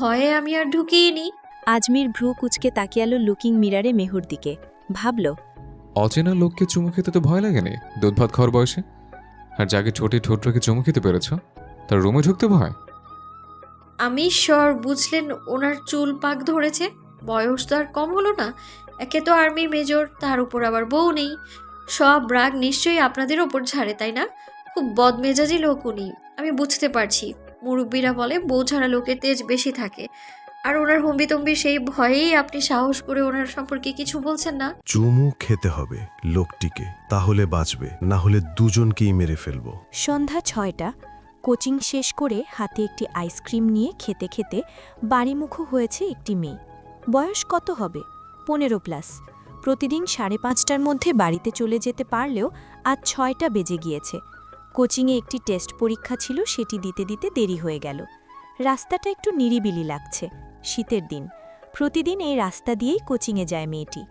ভয়ে আমি আর ঢুকিয়ে। আজমির ভ্রু কুচকে তাকিয়ালো লুকিং মিরারে মেহুর দিকে। ভাবল, অচেনা লোককে চুমু খেতে তো ভয় লাগেনি দুধ ভাত খাওয়ার বয়সে? আর যাকে ঠোঁটে ঠোঁট রেখে চুমু খেতে পেরেছ তার রুমে ঢুকতে ভয়? আমি স্বর বুঝলেন ওনার চুল পাক ধরেছে। বয়স তো আর কম হলো না। একে তো আর্মি মেজর, তার উপর আবার বউ নেই। সব রাগ নিশ্চয়ই আপনাদের ওপর ঝাড়ে, তাই না? খুব বদমেজাজি লোক উনি, আমি বুঝতে পারছি। মুরব্বীরা বলে বউ ছাড়া লোকের তেজ বেশি থাকে। আর ওনার হম্বিতম্বি সেই ভয়েই আপনি সাহস করে ওনার সম্পর্কে কিছু বলছেন না। চুমু খেতে হবে লোকটিকে, তাহলে বাঁচবে, না হলে দুজনকেই মেরে ফেলবো। সন্ধ্যা ৬টা। কোচিং শেষ করে হাতে একটি আইসক্রিম নিয়ে খেতে খেতে বাড়িমুখো হয়েছে একটি মেয়ে। বয়স কত হবে? ১৫+। প্রতিদিন ৫:৩০টার মধ্যে বাড়িতে চলে যেতে পারলেও আজ ৬টা বেজে গিয়েছে। কোচিংয়ে একটি টেস্ট পরীক্ষা ছিল, সেটি দিতে দিতে দেরি হয়ে গেল। রাস্তাটা একটু নিরিবিলি লাগছে। শীতের দিন। প্রতিদিন এই রাস্তা দিয়েই কোচিংয়ে যায় মেয়েটি।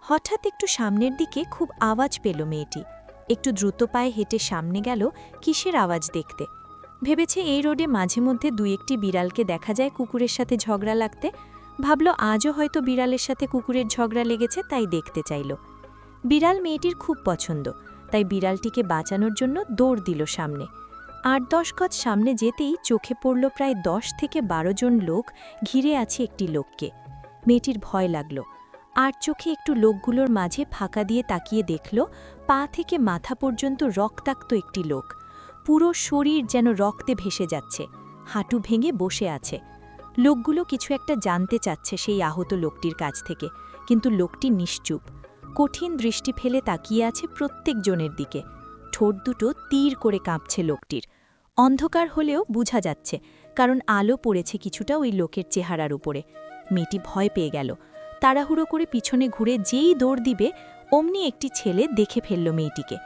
হঠাৎ একটু সামনের দিকে খুব আওয়াজ পেল মেয়েটি। একটু দ্রুত পায়ে হেঁটে সামনে গেল কিসের আওয়াজ দেখতে। ভেবেছে এই রোডে মাঝে মধ্যে ২-১টি বিড়ালকে দেখা যায় কুকুরের সাথে ঝগড়া লাগতে। ভাবল আজও হয়তো বিড়ালের সাথে কুকুরের ঝগড়া লেগেছে, তাই দেখতে চাইল। বিড়াল মেয়েটির খুব পছন্দ, তাই বিড়ালটিকে বাঁচানোর জন্য দৌড় দিল সামনে। ৮-১০ গজ সামনে যেতেই চোখে পড়ল প্রায় ১০ থেকে ১২ জন লোক ঘিরে আছে একটি লোককে। মেয়েটির ভয় লাগল। আর চোখে একটু লোকগুলোর মাঝে ফাঁকা দিয়ে তাকিয়ে দেখল পা থেকে মাথা পর্যন্ত রক্তাক্ত একটি লোক। পুরো শরীর যেন রক্তে ভেসে যাচ্ছে, হাঁটু ভেঙে বসে আছে। লোকগুলো কিছু একটা জানতে চাচ্ছে সেই আহত লোকটির কাছ থেকে, কিন্তু লোকটি নিশ্চুপ। কঠিন দৃষ্টি ফেলে তাকিয়ে আছে প্রত্যেকজনের দিকে। ঠোঁট দুটো তীর করে কাঁপছে লোকটির। অন্ধকার হলেও বোঝা যাচ্ছে, কারণ আলো পড়েছে কিছুটা ওই লোকের চেহারার উপরে। মেয়েটি ভয় পেয়ে গেল। তাড়াহুড়ো করে পিছনে ঘুরে যেই দৌড় দিবে, অমনি একটি ছেলে দেখে ফেলল মেয়েটিকে।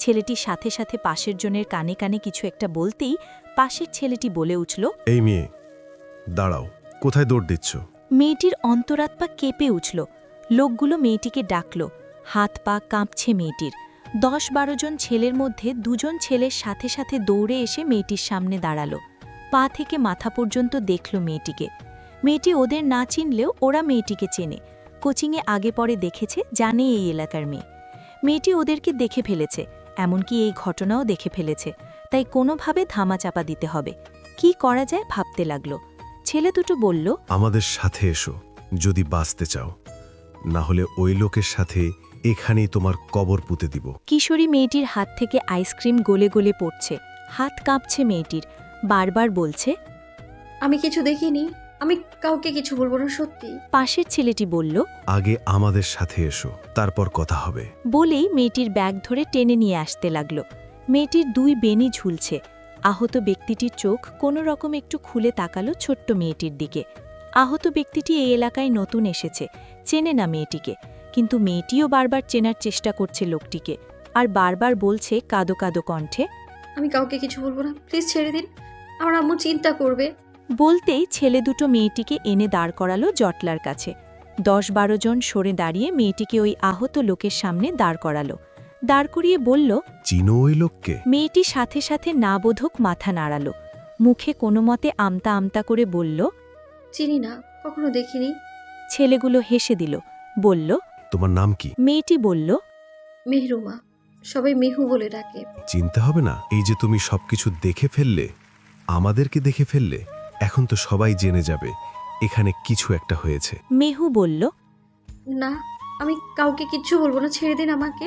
ছেলেটি সাথে সাথে পাশের জনের কানে কানে কিছু একটা বলতেই পাশের ছেলেটি বলে উঠল, এই মেয়ে, দাঁড়াও, কোথায় দৌড় দিচ্ছ? মেয়েটির অন্তরাত্মা কেঁপে উঠল। লোকগুলো মেয়েটিকে ডাকল। হাত পা কাঁপছে মেয়েটির। ১০-১২ জন ছেলের মধ্যে ২ জন ছেলের সাথে সাথে দৌড়ে এসে মেয়েটির সামনে দাঁড়ালো। পা থেকে মাথা পর্যন্ত দেখল মেয়েটিকে। মেয়েটি ওদের না চিনলেও ওরা মেয়েটিকে চেনে। কোচিংয়ে আগে পরে দেখেছে, জানে এই এলাকার মেয়ে। মেয়েটি ওদেরকে দেখে ফেলেছে, এমনকি এই ঘটনাও দেখে ফেলেছে। তাই কোনোভাবে ধামাচাপা দিতে হবে। কি করা যায় ভাবতে লাগল। ছেলে দুটো বলল, আমাদের সাথে এসো যদি বাঁচতে চাও, না হলে ওই লোকের সাথে এখানেই তোমার কবর পুঁতে দিব। কিশোরী মেয়েটির হাত থেকে আইসক্রিম গলে গলে পড়ছে। হাত কাঁপছে মেয়েটির। বারবার বলছে, আমি কিছু দেখিনি, আমি কাউকে কিছু বলবো না, সত্যি। পাশের ছেলেটি বলল, আগে আমাদের সাথে এসো, তারপর কথা হবে। বলেই মেয়েটির ব্যাগ ধরে টেনে নিয়ে আসতে লাগল। মেয়েটির ২ বেনি ঝুলছে। আহত ব্যক্তিটির চোখ কোনো রকম একটু খুলে তাকালো ছোট্ট মেয়েটির দিকে। আহত ব্যক্তিটি এই এলাকায় নতুন এসেছে, চেনে না মেয়েটিকে, কিন্তু মেয়েটিও বারবার চেনার চেষ্টা করছে লোকটিকে। আর বারবার বলছে কাঁদো কাঁদো কণ্ঠে, আমি কাউকে কিছু বলবো না, প্লিজ ছেড়ে দিন, আমার আম্মু চিন্তা করবে। বলতেই ছেলে দুটো মেয়েটিকে এনে দাঁড় করালো জটলার কাছে। ১০-১২ জন সরে দাঁড়িয়ে মেয়েটিকে ওই আহত লোকের সামনে দাঁড় করালো। দাঁড় করিয়ে বলল, চিনো ওই লোককে? মেয়েটি সাথে সাথে না বোধক মাথা নাড়ালো। মুখে কোনো মতে আমতা আমতা করে বলল, চিনি না, কখনো দেখিনি। ছেলেগুলো হেসে দিল। বলল, তোমার নাম কি? মেয়েটি বলল, মেহরুমা, সবাই মেহু বলে ডাকে। চিনতে হবে না, এই যে তুমি সবকিছু দেখে ফেললে, আমাদেরকে দেখে ফেললে, এখন তো সবাই জেনে যাবে এখানে কিছু একটা হয়েছে। মেহু বলল, না, আমি কাউকে কিচ্ছু বলবো না, ছেড়ে দিন আমাকে।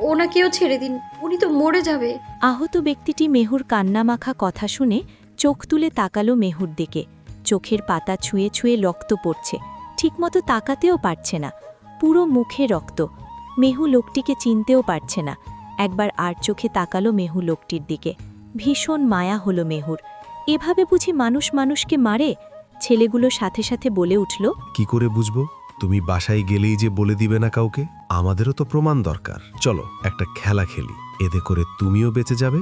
ওনাকেও ছেড়ে দিন, উনি তো মরে যাবে। আহত ব্যক্তিটি মেহুর কান্নামাখা কথা শুনে চোখ তুলে তাকালো মেহুর দিকে। চোখের পাতা ছুঁয়ে ছুঁয়ে রক্ত পড়ছে, ঠিকমতো তাকাতেও পারছে না। পুরো মুখে রক্ত। মেহু লোকটিকে চিনতেও পারছে না। একবার আর চোখে তাকালো মেহু লোকটির দিকে। ভীষণ মায়া হলো মেহুর। এভাবে বুঝি মানুষ মানুষকে মারে? ছেলেগুলো সাথে সাথে বলে উঠল, কি করে বুঝবো? তুমি বাসায় গেলেই যে বলে দিবে না কাউকে? আমাদেরও তো প্রমাণ দরকার। চলো একটা খেলা খেলি, এতে করে তুমিও বেঁচে যাবে,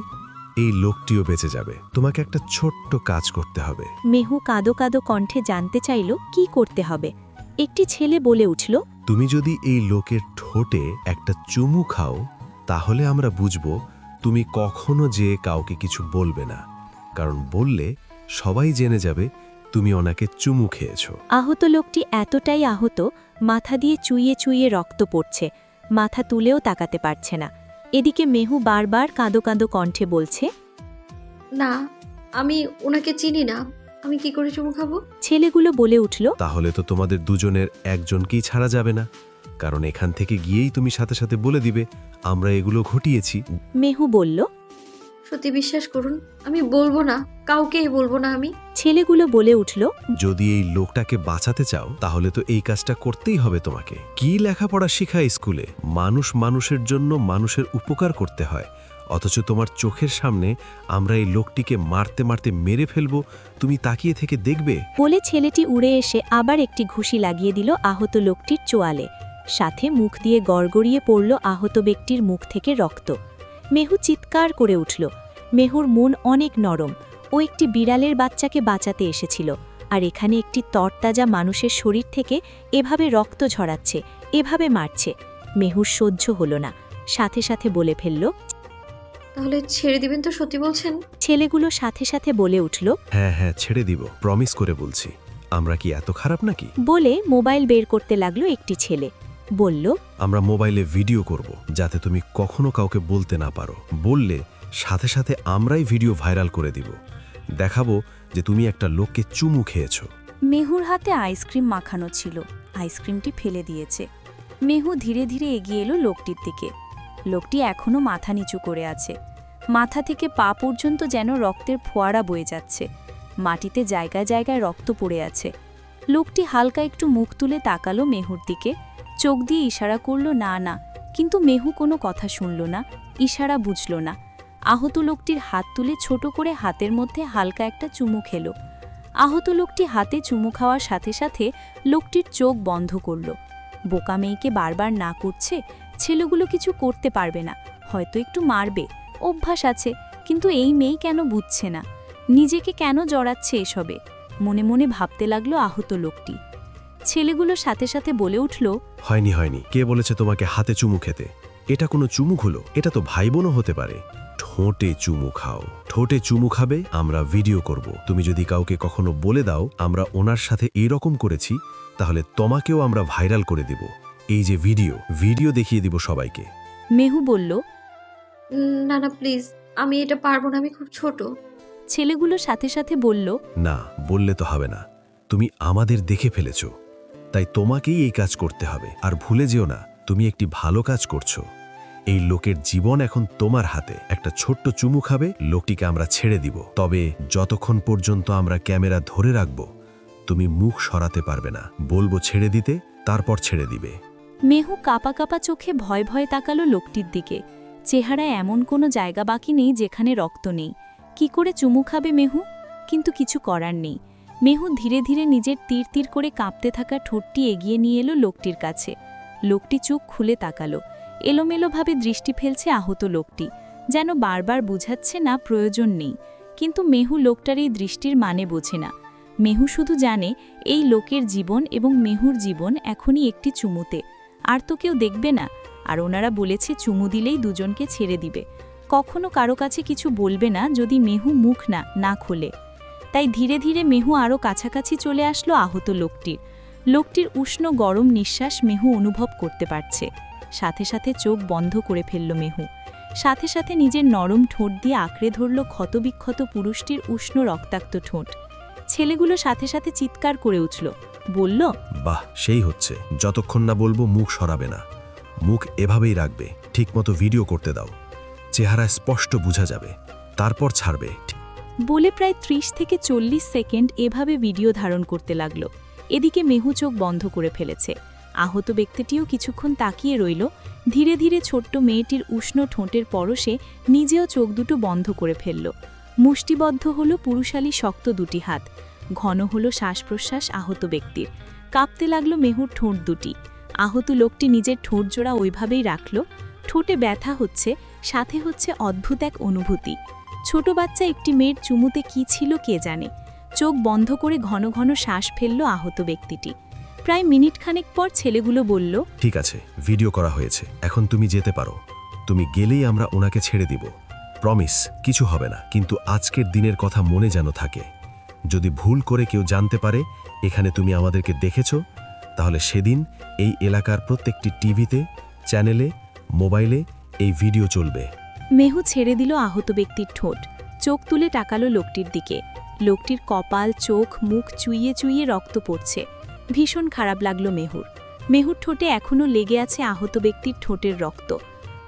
এই লোকটিও বেঁচে যাবে। তোমাকে একটা ছোট্ট কাজ করতে হবে। মেহু কাঁদো কাঁদো কণ্ঠে জানতে চাইল কি করতে হবে। একটি ছেলে বলে উঠল, তুমি যদি এই লোকের ঠোঁটে একটা চুমু খাও, তাহলে আমরা বুঝবো তুমি কখনো যে কাউকে কিছু বলবে না, কারণ বললে সবাই জেনে যাবে তুমি ওনাকে চুমু খেয়েছো। আহত লোকটি এতটাই আহত, মাথা দিয়ে চুইয়ে চুইয়ে রক্ত পড়ছে, মাথা তুলেও তাকাতে পারছে না। এদিকে মেহু বারবার কাঁদো কাঁদো কণ্ঠে বলছে, না, আমি ওনাকে চিনি না, আমি কি করে চুমু খাবো? ছেলেগুলো বলে উঠল, তাহলে তো তোমাদের দুজনের একজনকেই ছাড়া যাবে না, কারণ এখান থেকে গিয়েই তুমি সাথে সাথে বলে দিবে আমরা এগুলো ঘটিয়েছি। মেহু বলল, সত্যি বিশ্বাস করুন, আমি বলবো না, কাউকেই বলবো না আমি। ছেলেগুলো বলে উঠল, যদি এই লোকটাকে বাঁচাতে চাও তাহলে তো এই কাজটা করতেই হবে তোমাকে। কি লেখাপড়া শেখায় স্কুলে? মানুষ মানুষের জন্য মানুষের উপকার করতে হয়, অথচ তোমার চোখের সামনে আমরা এই লোকটিকে মারতে মারতে মেরে ফেলবো, তুমি তাকিয়ে থেকে দেখবে? বলে ছেলেটি উড়ে এসে আবার একটি ঘুষি লাগিয়ে দিল আহত লোকটির চোয়ালে। সাথে মুখ দিয়ে গড়গড়িয়ে পড়ল আহত ব্যক্তির মুখ থেকে রক্ত। মেহু চিৎকার করে উঠল। মেহুর মন অনেক নরম। ও একটি বিড়ালের বাচ্চাকে বাঁচাতে এসেছিল, আর এখানে একটি তরতাজা মানুষের শরীর থেকে এভাবে রক্ত ঝরাচ্ছে, এভাবে মারছে। মেহুর সহ্য হলো না, সাথে সাথে বলে ফেলল। তাহলে ছেড়ে দিবেন তো, সত্যি বলছেন? ছেলেগুলো সাথে সাথে বলে উঠল, হ্যাঁ হ্যাঁ, ছেড়ে দিব, প্রমিস করে বলছি। আমরা কি এত খারাপ নাকি? বলে মোবাইল বের করতে লাগলো একটি ছেলে। বলল, আমরা মোবাইলে ভিডিও করব, যাতে তুমি কখনো কাউকে বলতে না পারো। বললে সাথে সাথে আমরাই ভিডিও ভাইরাল করে দিব, দেখাবো যে তুমি একটা লোককে চুমু খেয়েছো। মেহুর হাতে আইসক্রিম মাখানো ছিল, আইসক্রিমটি ফেলে দিয়েছে। মেহু ধীরে ধীরে এগিয়ে এলো লোকটির দিকে। লোকটি এখনও মাথা নিচু করে আছে। মাথা থেকে পা পর্যন্ত যেন রক্তের ফোয়ারা বয়ে যাচ্ছে। মাটিতে জায়গায় জায়গায় রক্ত পড়ে আছে। লোকটি হালকা একটু মুখ তুলে তাকালো মেহুর দিকে, চোখ দিয়ে ইশারা করল না না, কিন্তু মেহু কোনো কথা শুনল না, ইশারা বুঝল না। আহত লোকটির হাত তুলে ছোট করে হাতের মধ্যে হালকা একটা চুমু খেল। আহত লোকটি হাতে চুমু খাওয়ার সাথে সাথে লোকটির চোখ বন্ধ করল। বোকা মেয়েকে বারবার না করছে, ছেলেগুলো কিছু করতে পারবে না, হয়তো একটু মারবে, অভ্যাস আছে, কিন্তু এই মেয়ে কেন বুঝছে না, নিজেকে কেন জড়াচ্ছে এসবে? মনে মনে ভাবতে লাগলো আহত লোকটি। ছেলেগুলো সাথে সাথে বলে উঠল, হয়নি হয়নি, কে বলেছে তোমাকে হাতে চুমু খেতে? এটা কোনো চুমু হলো? এটা তো ভাই বোনও হতে পারে। ঠোঁটে চুমু খাও, ঠোঁটে চুমু খাবে, আমরা ভিডিও করব। তুমি যদি কাউকে কখনো বলে দাও আমরা ওনার সাথে এইরকম করেছি, তাহলে তোমাকেও আমরা ভাইরাল করে দিব। এই যে ভিডিও দেখিয়ে দিব সবাইকে। মেহু বলল, না না প্লিজ, আমি এটা পারবো না, আমি খুব ছোট। ছেলেগুলো সাথে সাথে বলল, না, বললে তো হবে না, তুমি আমাদের দেখে ফেলেছ, তাই তোমাকেই এই কাজ করতে হবে। আর ভুলে যেও না, তুমি একটি ভালো কাজ করছো। এই লোকের জীবন এখন তোমার হাতে। একটা ছোট্ট চুমু খাবে, লোকটিকে আমরা ছেড়ে দিব, তবে যতক্ষণ পর্যন্ত আমরা ক্যামেরা ধরে রাখব তুমি মুখ সরাতে পারবে না। বলবো ছেড়ে দিতে, তারপর ছেড়ে দিবে। মেহু কাপা কাপা চোখে ভয় ভয়ে তাকালো লোকটির দিকে। চেহারায় এমন কোনো জায়গা বাকি নেই যেখানে রক্ত নেই। কি করে চুমু খাবে মেহু? কিন্তু কিছু করার নেই। মেহু ধীরে ধীরে নিজের তীর তীর করে কাঁপতে থাকা ঠোঁটটি এগিয়ে নিয়ে এলো লোকটির কাছে। লোকটি চোখ খুলে তাকালো। এলোমেলোভাবে দৃষ্টি ফেলছে আহত লোকটি, যেন বারবার বুঝাচ্ছে না প্রয়োজন নেই। কিন্তু মেহু লোকটার এই দৃষ্টির মানে বোঝে না। মেহু শুধু জানে এই লোকের জীবন এবং মেহুর জীবন এখনই একটি চুমুতে, আর তো কেউ দেখবে না। আর ওনারা বলেছে চুমু দিলেই দুজনকে ছেড়ে দিবে, কখনো কারো কাছে কিছু বলবে না যদি মেহু মুখ না খোলে। তাই ধীরে ধীরে মেহু আরও কাছাকাছি চলে আসলো আহত লোকটির। লোকটির উষ্ণ গরম নিঃশ্বাস মেহু অনুভব করতে পারছে। সাথে সাথে চোখ বন্ধ করে ফেলল মেহু। সাথে সাথে নিজের নরম ঠোঁট দিয়ে আঁকড়ে ধরল ক্ষতবিক্ষত পুরুষটির উষ্ণ রক্তাক্ত ঠোঁট। ছেলেগুলো সাথে সাথে চিৎকার করে উঠল, বলল, বাহ, সেই হচ্ছে। যতক্ষণ না বলবো মুখ সরাবে না, মুখ এভাবেই রাখবে। ঠিকমতো ভিডিও করতে দাও, চেহারা স্পষ্ট বোঝা যাবে, তারপর ছাড়বে। বলে প্রায় 30 থেকে 40 সেকেন্ড এভাবে ভিডিও ধারণ করতে লাগল। এদিকে মেহু চোখ বন্ধ করে ফেলেছে। আহত ব্যক্তিটিও কিছুক্ষণ তাকিয়ে রইল। ধীরে ধীরে ছোট্ট মেয়েটির উষ্ণ ঠোঁটের পরশে নিজেও চোখ দুটো বন্ধ করে ফেলল। মুষ্টিবদ্ধ হলো পুরুষালী শক্ত দুটি হাত। ঘন হলো শ্বাস প্রশ্বাস আহত ব্যক্তির। কাঁপতে লাগলো মেহুর ঠোঁট দুটি। আহত লোকটি নিজের ঠোঁট জোড়া ওইভাবেই রাখল। ঠোঁটে ব্যথা হচ্ছে, সাথে হচ্ছে অদ্ভুত এক অনুভূতি। ছোট বাচ্চা একটি মেয়ের চুমুতে কি ছিল কে জানে। চোখ বন্ধ করে ঘন ঘন শ্বাস ফেলল আহত ব্যক্তিটি। প্রায় মিনিট খানেক পর ছেলেগুলো বলল, ঠিক আছে, ভিডিও করা হয়েছে, এখন তুমি যেতে পারো। তুমি গেলেই আমরা ওনাকে ছেড়ে দিব, প্রমিস, কিছু হবে না। কিন্তু আজকের দিনের কথা মনে যেন থাকে, যদি ভুল করে কেউ জানতে পারে এখানে তুমি আমাদেরকে দেখেছ, তাহলে সেদিন এই এলাকার প্রত্যেকটি টিভিতে, চ্যানেলে, মোবাইলে এই ভিডিও চলবে। মেহু ছেড়ে দিল আহত ব্যক্তির ঠোঁট, চোখ তুলে তাকালো লোকটির দিকে। লোকটির কপাল, চোখ, মুখ চুইয়ে চুইয়ে রক্ত পড়ছে। ভীষণ খারাপ লাগলো মেহুর। মেহুর ঠোঁটে এখনও লেগে আছে আহত ব্যক্তির ঠোঁটের রক্ত।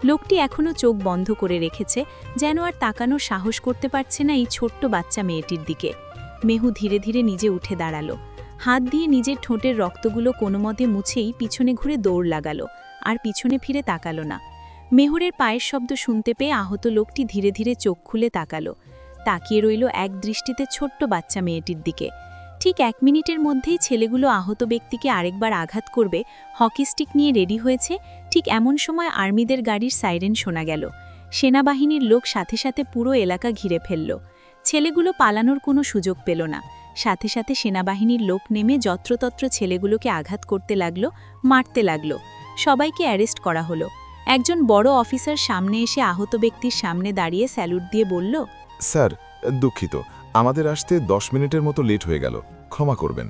লোকটি এখনও চোখ বন্ধ করে রেখেছে, যেন আর তাকানোর সাহস করতে পারছে না এই ছোট্ট বাচ্চা মেয়েটির দিকে। মেহু ধীরে ধীরে নিজে উঠে দাঁড়ালো। হাত দিয়ে নিজের ঠোঁটের রক্তগুলো কোনোমতে মুছেই পিছনে ঘুরে দৌড় লাগালো, আর পিছনে ফিরে তাকালো না। মেহুরের পায়ের শব্দ শুনতে পেয়ে আহত লোকটি ধীরে ধীরে চোখ খুলে তাকালো। তাকিয়ে রইল এক দৃষ্টিতে ছোট্ট বাচ্চা মেয়েটির দিকে। ঠিক 1 মিনিটের মধ্যেই ছেলেগুলো আহত ব্যক্তিকে আরেকবার আঘাত করবে হকি স্টিক নিয়ে রেডি হয়েছে। ঠিক এমন সময় আর্মিদের গাড়ির সাইরেন শোনা গেল। সেনাবাহিনীর লোক সাথে সাথে পুরো এলাকা ঘিরে ফেলল। ছেলেগুলো পালানোর কোনো সুযোগ পেল না। সাথে সাথে সেনাবাহিনীর লোক নেমে যত্রতত্র ছেলেগুলোকে আঘাত করতে লাগলো, মারতে লাগলো। সবাইকে অ্যারেস্ট করা হলো। একজন বড় অফিসার সামনে এসে আহত ব্যক্তির সামনে দাঁড়িয়ে স্যালুট দিয়ে বলল, স্যার, দুঃখিত, আমাদের আসতে 10 মিনিটের মতো লেট হয়ে গেল, ক্ষমা করবেন,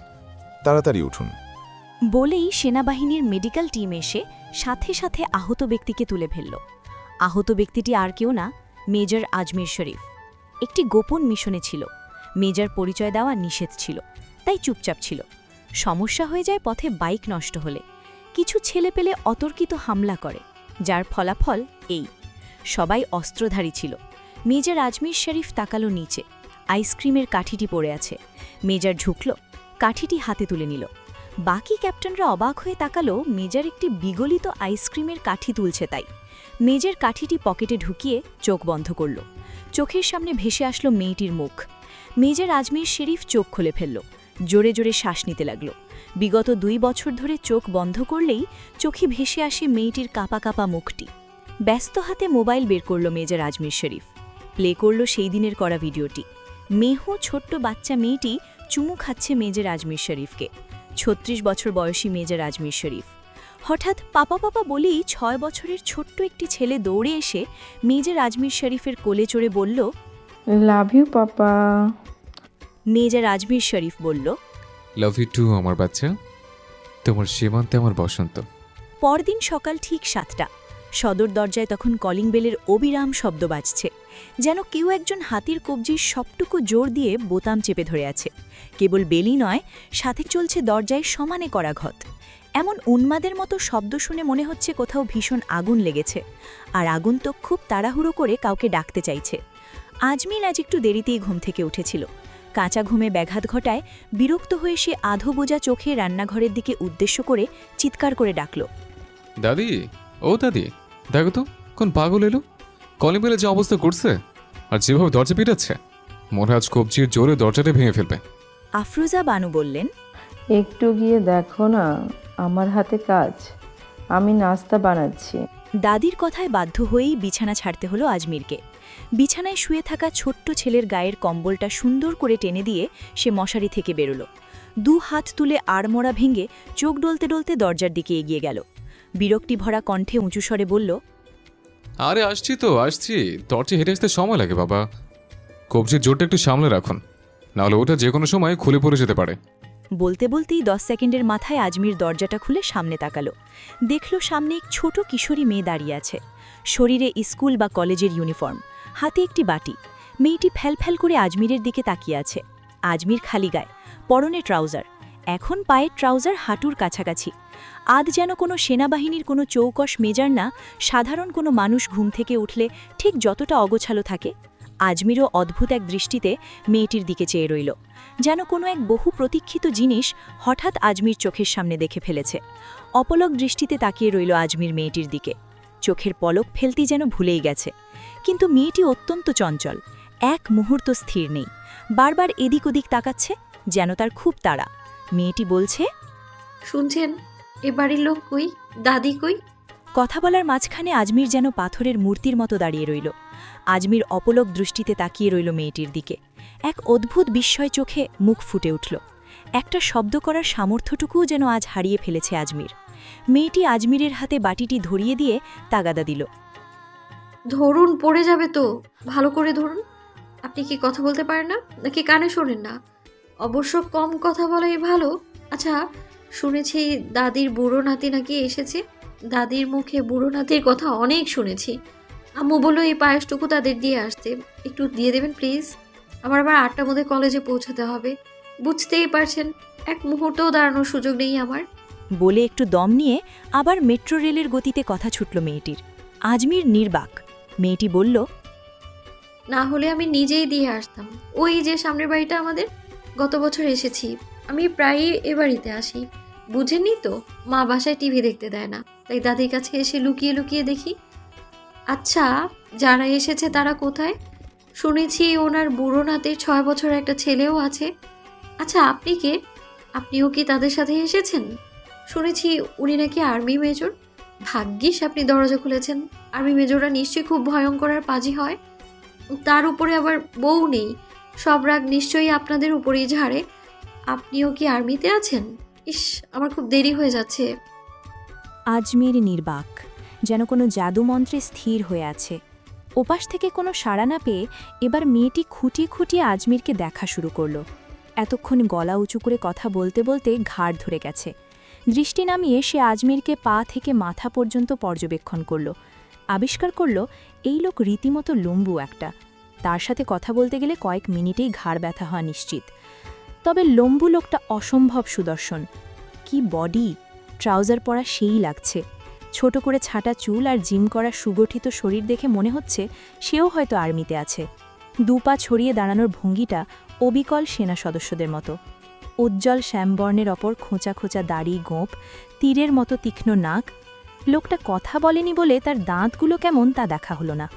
তাড়াতাড়ি উঠুন। বলেই সেনাবাহিনীর মেডিকেল টিম এসে সাথে সাথে আহত ব্যক্তিকে তুলে ফেলল। আহত ব্যক্তিটি আর কেউ না, মেজর আজমির শরীফ। একটি গোপন মিশনে ছিল। মেজর পরিচয় দেওয়া নিষেধ ছিল, তাই চুপচাপ ছিল। সমস্যা হয়ে যায় পথে বাইক নষ্ট হলে। কিছু ছেলে পেলে অতর্কিত হামলা করে, যার ফলাফল এই। সবাই অস্ত্রধারী ছিল। মেজর আজমির শরীফ তাকালো নিচে। আইসক্রিমের কাঠিটি পড়ে আছে। মেজর ঝুঁকল, কাঠিটি হাতে তুলে নিল। বাকি ক্যাপ্টেনরা অবাক হয়ে তাকালো, মেজর একটি বিগলিত আইসক্রিমের কাঠি তুলছে তাই। মেজর কাঠিটি পকেটে ঢুকিয়ে চোখ বন্ধ করল। চোখের সামনে ভেসে আসলো মেয়েটির মুখ। মেজর আজমির শরীফ চোখ খুলে ফেলল। জোরে জোরে শ্বাস নিতে লাগল। বিগত 2 বছর ধরে চোখ বন্ধ করলেই চোখে ভেসে আসে মেয়েটির কাঁপা কাঁপা মুখটি। ব্যস্ত হাতে মোবাইল বের করল মেজর আজমির শরীফ। প্লে করল সেই দিনের করা ভিডিওটি। মেহু ছোট্ট বাচ্চা মেয়েটি চুমু খাচ্ছে মেজর আজমির শরীফকে। 36 বছর বয়সী মেজর আজমির শরীফ। হঠাৎ পাপা পাপা বলেই 6 বছরের ছোট্ট একটি ছেলে দৌড়ে এসে মেজর আজমির শরীফের কোলে চড়ে বলল, love you papa. Major Ajmir Sharif বলল, লাভ ইউ টু আমার বাচ্চা, তোমার সীমান্তে আমার বসন্ত। পরদিন সকাল ঠিক 7টা। সদর দরজায় তখন কলিং বেলের অবিরাম শব্দ বাজছে, যেন কেউ একজন হাতির কবজির সবটুকু জোর দিয়ে বোতাম চেপে ধরে আছে। কেবল বেলই নয়, সাথে চলছে দরজায় সমানে করা ঘত। এমন উন্মাদের মতো শব্দ শুনে মনে হচ্ছে কোথাও ভীষণ আগুন লেগেছে, আর আগুন তো খুব তাড়াহুড়ো করে কাউকে ডাকতে চাইছে। আজমির আজ একটু দেরিতেই ঘুম থেকে উঠেছিল। কাঁচা ঘুমে ব্যাঘাত ঘটায় বিরক্ত হয়ে সে আধো বোঝা চোখে রান্নাঘরের দিকে উদ্দেশ্য করে চিৎকার করে ডাকল, দাদি, ও দাদি, দেখো তো কোন পাগল এলো। কলিং বেলে যে অবস্থা করছে আর যেভাবে দরজা পিটাচ্ছে, মনে হয় আজ কবজির জোরে দরজাটা ভেঙে ফেলবে। আফরোজা বানু বললেন, একটু গিয়ে দেখো না, আমার হাতে কাজ, আমি নাস্তা বানাচ্ছি। দাদির কথায় বাধ্য হয়েই বিছানা ছাড়তে হলো আজমিরকে। বিছানায় শুয়ে থাকা ছোট্ট ছেলের গায়ের কম্বলটা সুন্দর করে টেনে দিয়ে সে মশারি থেকে বেরোল। 2 হাত তুলে আড়মোড়া ভেঙে চোখ ডলতে ডলতে দরজার দিকে এগিয়ে গেল। বিরক্তি ভরা কণ্ঠে উঁচু স্বরে বলল, আরে আসছি তো আসছি, দরজা হেঁটে আসতে সময় লাগে বাবা। কবজির জোরটা একটু সামলে রাখুন, নাহলে ওটা যে কোনো সময় খুলে পড়ে যেতে পারে। বলতে বলতেই 10 সেকেন্ডের মাথায় আজমির দরজাটা খুলে সামনে তাকালো। দেখল সামনে এক ছোট কিশোরী মেয়ে দাঁড়িয়ে আছে। শরীরে স্কুল বা কলেজের ইউনিফর্ম, হাতে একটি বাটি। মেয়েটি ফ্যালফ্যাল করে আজমিরের দিকে তাকিয়ে আছে। আজমির খালি গায়ে, পরনে ট্রাউজার। এখন পায়ের ট্রাউজার হাঁটুর কাছাকাছি। আজ যেন কোনো সেনাবাহিনীর কোনো চৌকস মেজার না, সাধারণ কোনো মানুষ ঘুম থেকে উঠলে ঠিক যতটা অগোছালো থাকে। আজমিরও অদ্ভুত এক দৃষ্টিতে মেয়েটির দিকে চেয়ে রইল, যেন কোনো এক বহু প্রতীক্ষিত জিনিস হঠাৎ আজমির চোখের সামনে দেখে ফেলেছে। অপলক দৃষ্টিতে তাকিয়ে রইল আজমির মেয়েটির দিকে। চোখের পলক ফেলতেই যেন ভুলেই গেছে। কিন্তু মেয়েটি অত্যন্ত চঞ্চল, এক মুহূর্ত স্থির নেই। বারবার এদিক ওদিক তাকাচ্ছে, যেন তার খুব তাড়া। মেয়েটি বলছে, শুনছেন, এ বাড়ির লোক কই, দাদি কই? কথা বলার মাঝখানে আজমির যেন পাথরের মূর্তির মতো দাঁড়িয়ে রইল। আজমির অপলক দৃষ্টিতে তাকিয়ে রইল মেয়েটির দিকে। এক অদ্ভুত বিস্ময় চোখে মুখ ফুটে উঠল। একটা শব্দ করার সামর্থ্যটুকুও যেন আজ হারিয়ে ফেলেছে আজমির। মেয়েটি আজমিরের হাতে বাটিটি ধরিয়ে দিয়ে তাগাদা দিল, ধরুন, পড়ে যাবে তো, ভালো করে ধরুন। আপনি কি কথা বলতে পারেন না, নাকি কানে শোনেন না? অবশ্য কম কথা বলাই ভালো। আচ্ছা, শুনেছি দাদির বুড়ো নাতি নাকি এসেছে। দাদির মুখে বুড়ো নাতির কথা অনেক শুনেছি। আম্মু বললো এই পায়েসটুকু তাদের দিয়ে আসতে, একটু দিয়ে দেবেন প্লিজ। আমার আবার 8টার মধ্যে কলেজে পৌঁছাতে হবে। বুঝতেই পারছেন, এক মুহূর্তও দাঁড়ানোর সুযোগ নেই আমার। বলে একটু দম নিয়ে আবার মেট্রো রেলের গতিতে কথা ছুটল মেয়েটির। আজমির নির্বাক। মেয়েটি বলল, না হলে আমি নিজেই দিয়ে আসতাম। ওই যে সামনের বাড়িটা আমাদের, গত বছর এসেছি। আমি প্রায়ই এ বাড়িতে আসি। বুঝেননি তো, মা বাসায় টিভি দেখতে দেয় না, তাই দাদির কাছে এসে লুকিয়ে লুকিয়ে দেখি। আচ্ছা, যারা এসেছে তারা কোথায়? শুনেছি ওনার বুড়ো নাতির 6 বছর একটা ছেলেও আছে। আচ্ছা, আপনি কে? আপনিও কি তাদের সাথে এসেছেন? শুনেছি উনি নাকি আর্মি মেজর। ভাগ্যিস আপনি দরজা খুলেছেন। আর্মি মেজররা নিশ্চয়ই খুব ভয়ঙ্কর আর পাজি হয়। তার উপরে আবার বউ নেই। সব রাগ নিশ্চয়ই আপনাদের উপরেই ঝাড়ে। আপনিও কি আর্মিতে আছেন? ইস, আমার খুব দেরি হয়ে যাচ্ছে। আজমির নির্বাক, যেন কোনো জাদুমন্ত্রে স্থির হয়ে আছে। ওপাশ থেকে কোনো সাড়া না পেয়ে এবার মেয়েটি খুঁটিয়ে খুঁটিয়ে আজমিরকে দেখা শুরু করল। এতক্ষণ গলা উঁচু করে কথা বলতে বলতে ঘাড় ধরে গেছে। দৃষ্টি নামিয়ে সে আজমিরকে পা থেকে মাথা পর্যন্ত পর্যবেক্ষণ করল। আবিষ্কার করল এই লোক রীতিমতো লম্বু একটা। তার সাথে কথা বলতে গেলে কয়েক মিনিটেই ঘাড় ব্যথা হওয়া নিশ্চিত। তবে লম্বু লোকটা অসম্ভব সুদর্শন। কি বডি! ট্রাউজার পরা সেই লাগছে। ছোট করে ছাটা চুল আর জিম করা সুগঠিত শরীর দেখে মনে হচ্ছে সেও হয়তো আর্মিতে আছে। দুপা ছড়িয়ে দাঁড়ানোর ভঙ্গিটা অবিকল সেনা সদস্যদের মতো। উজ্জ্বল শ্যামবর্ণের অপর খোঁচা খোঁচা দাড়ি, গোঁপ, তীরের মতো তীক্ষ্ণ নাক। লোকটা কথা বলেনি বলে তার দাঁতগুলো কেমন তা দেখা হলো না।